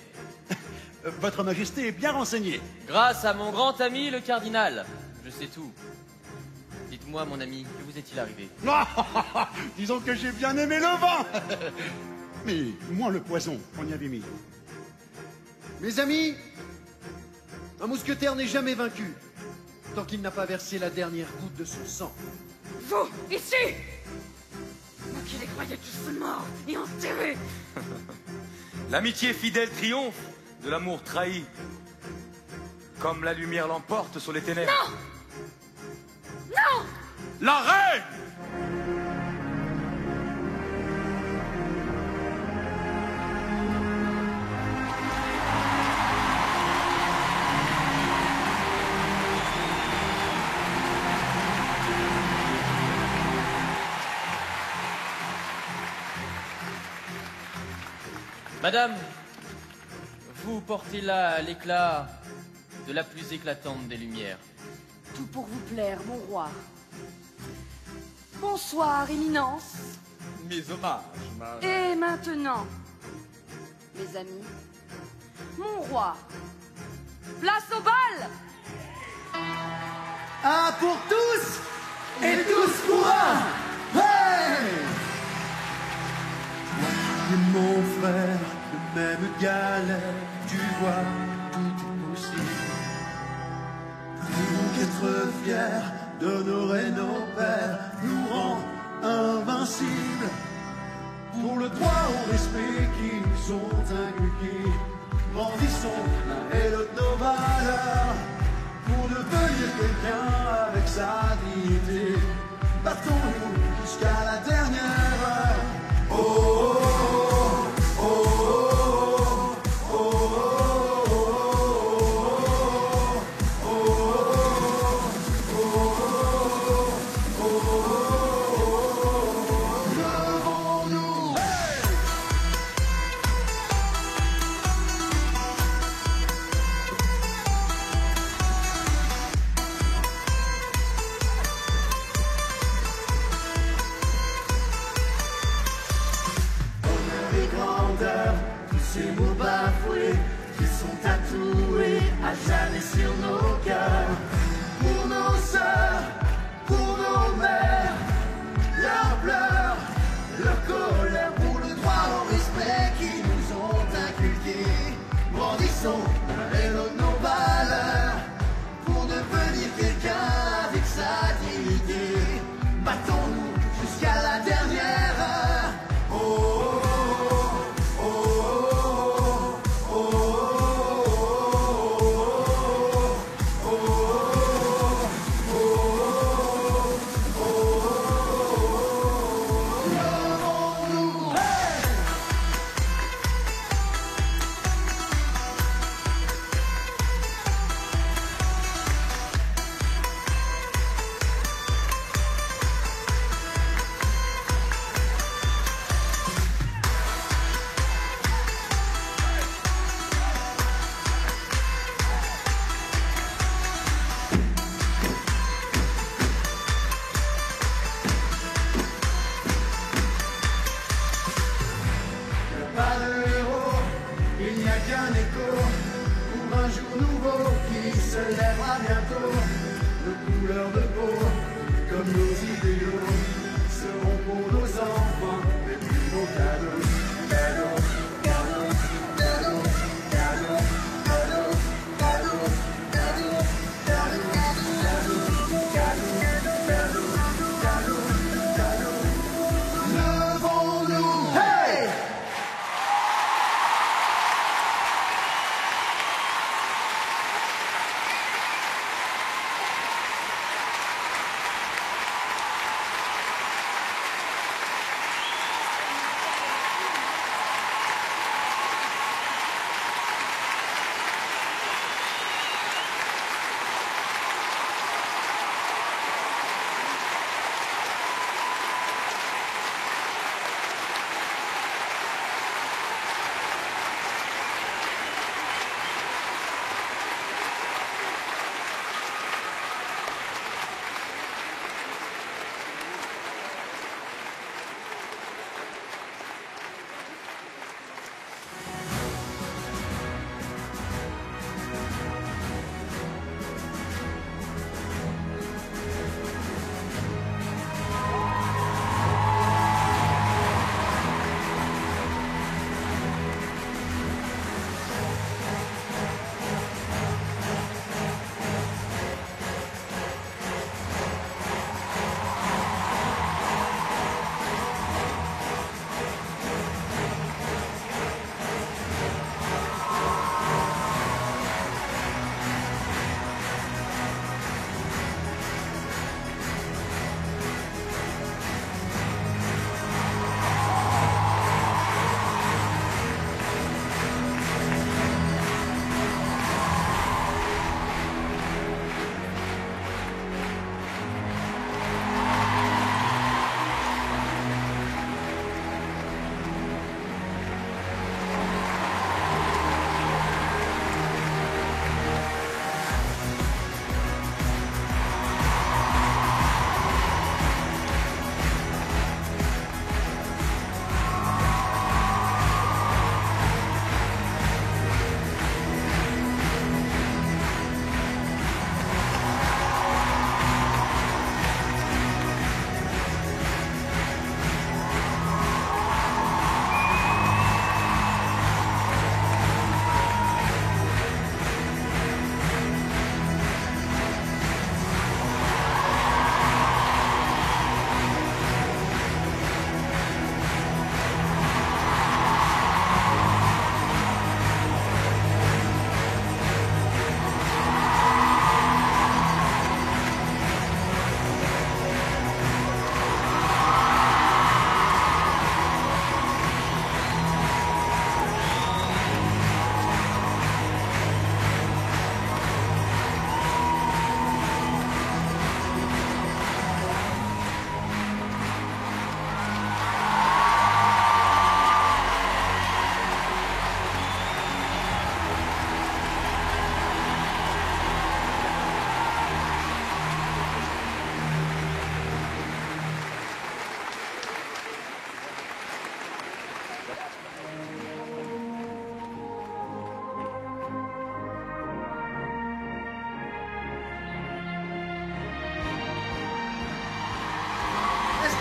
Votre Majesté est bien renseignée. Grâce à mon grand ami, le cardinal. Je sais tout. Dites-moi, mon ami, que vous est-il arrivé? Disons que j'ai bien aimé le vin. Mais moins le poison qu'on y avait mis. Mes amis, un mousquetaire n'est jamais vaincu tant qu'il n'a pas versé la dernière goutte de son sang. Vous, ici! Vous qui les croyez tous morts et enterrés! L'amitié fidèle triomphe de l'amour trahi. Comme la lumière l'emporte sur les ténèbres. Non! Non! La reine! Madame, vous portez là l'éclat de la plus éclatante des lumières. Tout pour vous plaire, mon roi. Bonsoir, Éminence. Mes hommages, ma... Et maintenant, mes amis, mon roi, place au bal! Un pour tous et tous pour un. Hey! Et mon frère, le même galère, tu vois, tout est possible. Pour être fiers d'honorer nos pères nous rend invincibles. Pour le droit au respect qui nous ont inculqués, grandissons l'un et l'autre nos valeurs. Pour devenir quelqu'un avec sa dignité, battons-nous jusqu'à la dernière heure. Oh, oh, oh, oh, oh, oh, oh, oh, oh, levons-nous. Tous ces mots bafoués qui sont tatoués à jamais sur nos cœurs. Pour nos sœurs, pour nos mères, leurs pleurs, leur colère. Pour le droit au respect qui nous ont inculqués. Grandissons l'un et l'autre nos valeurs. Pour devenir quelqu'un avec sa dignité. Battons-nous jusqu'à la dernière heure. Oh, pas de héros, il n'y a qu'un écho pour un jour nouveau qui se lèvera bientôt. De couleur de peau,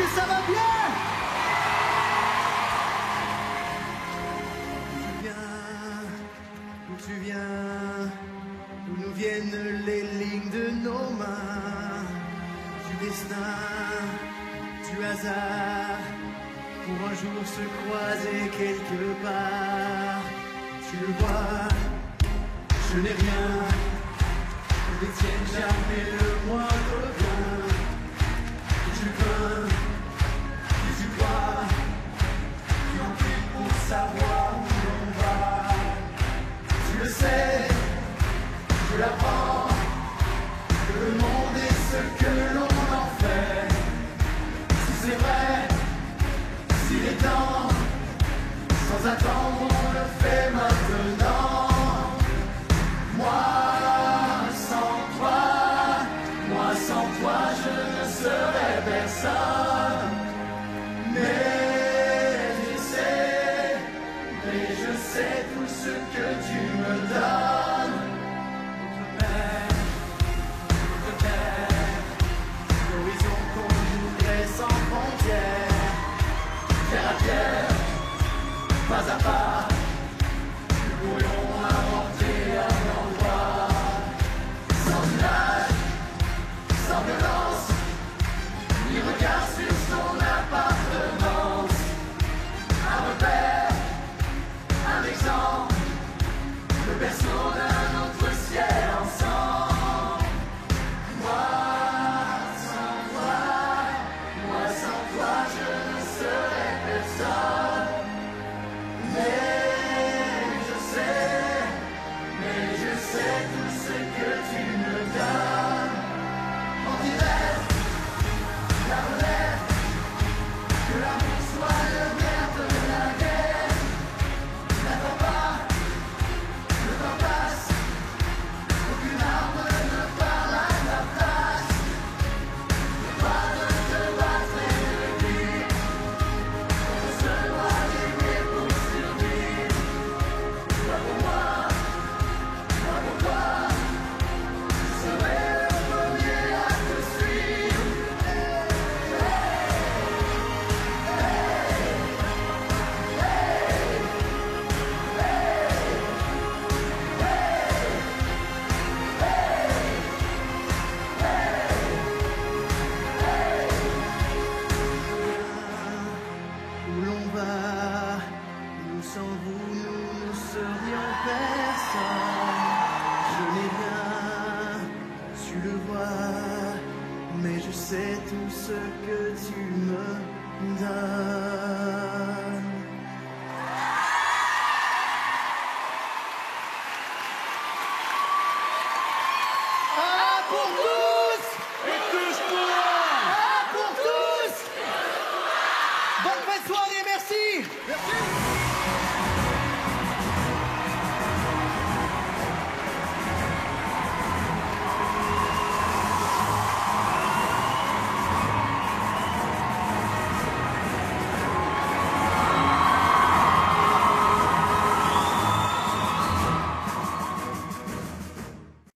que ça va bien? D'où tu viens, d'où nous viennent les lignes de nos mains, du destin, du hasard, pour un jour se croiser quelque part. Tu le vois, je n'ai rien, ne détienne jamais le moindre bien. Tu crains, tu crois, tu en prie pour savoir où l'on va. Tu le sais, je l'apprends, que le monde est ce que l'on en fait. Si c'est vrai, s'il est temps, sans attendre on le fait maintenant. Moi sans toi je ne serai personne. Mais je sais tout ce que tu me donnes. Notre terre, l'horizon qu'on voudrait sans frontières. Pierre à pierre, pas à pas, nous pourrions inventer un endroit. Sans village, sans violence, ni regard sur son appartenance. Un repère, un exemple, le berceau d'un autre ciel ensemble. Moi sans toi, je ne serai personne. Mais je sais tout ce que tu me donnes. En direct, la relève, que l'amour soit le nerf de la guerre. N'attends pas, le temps passe, aucune arme ne parle à ta place. Le droit de te battre et de vivre, on se doit d'aimer pour survivre. Pas pour moi, pas pour toi, je serai le premier à te suivre. Où l'on va, nous sans vous, nous ne serions personne. Je n'ai rien, tu le vois, mais je sais tout ce que tu me donnes. Ah, pour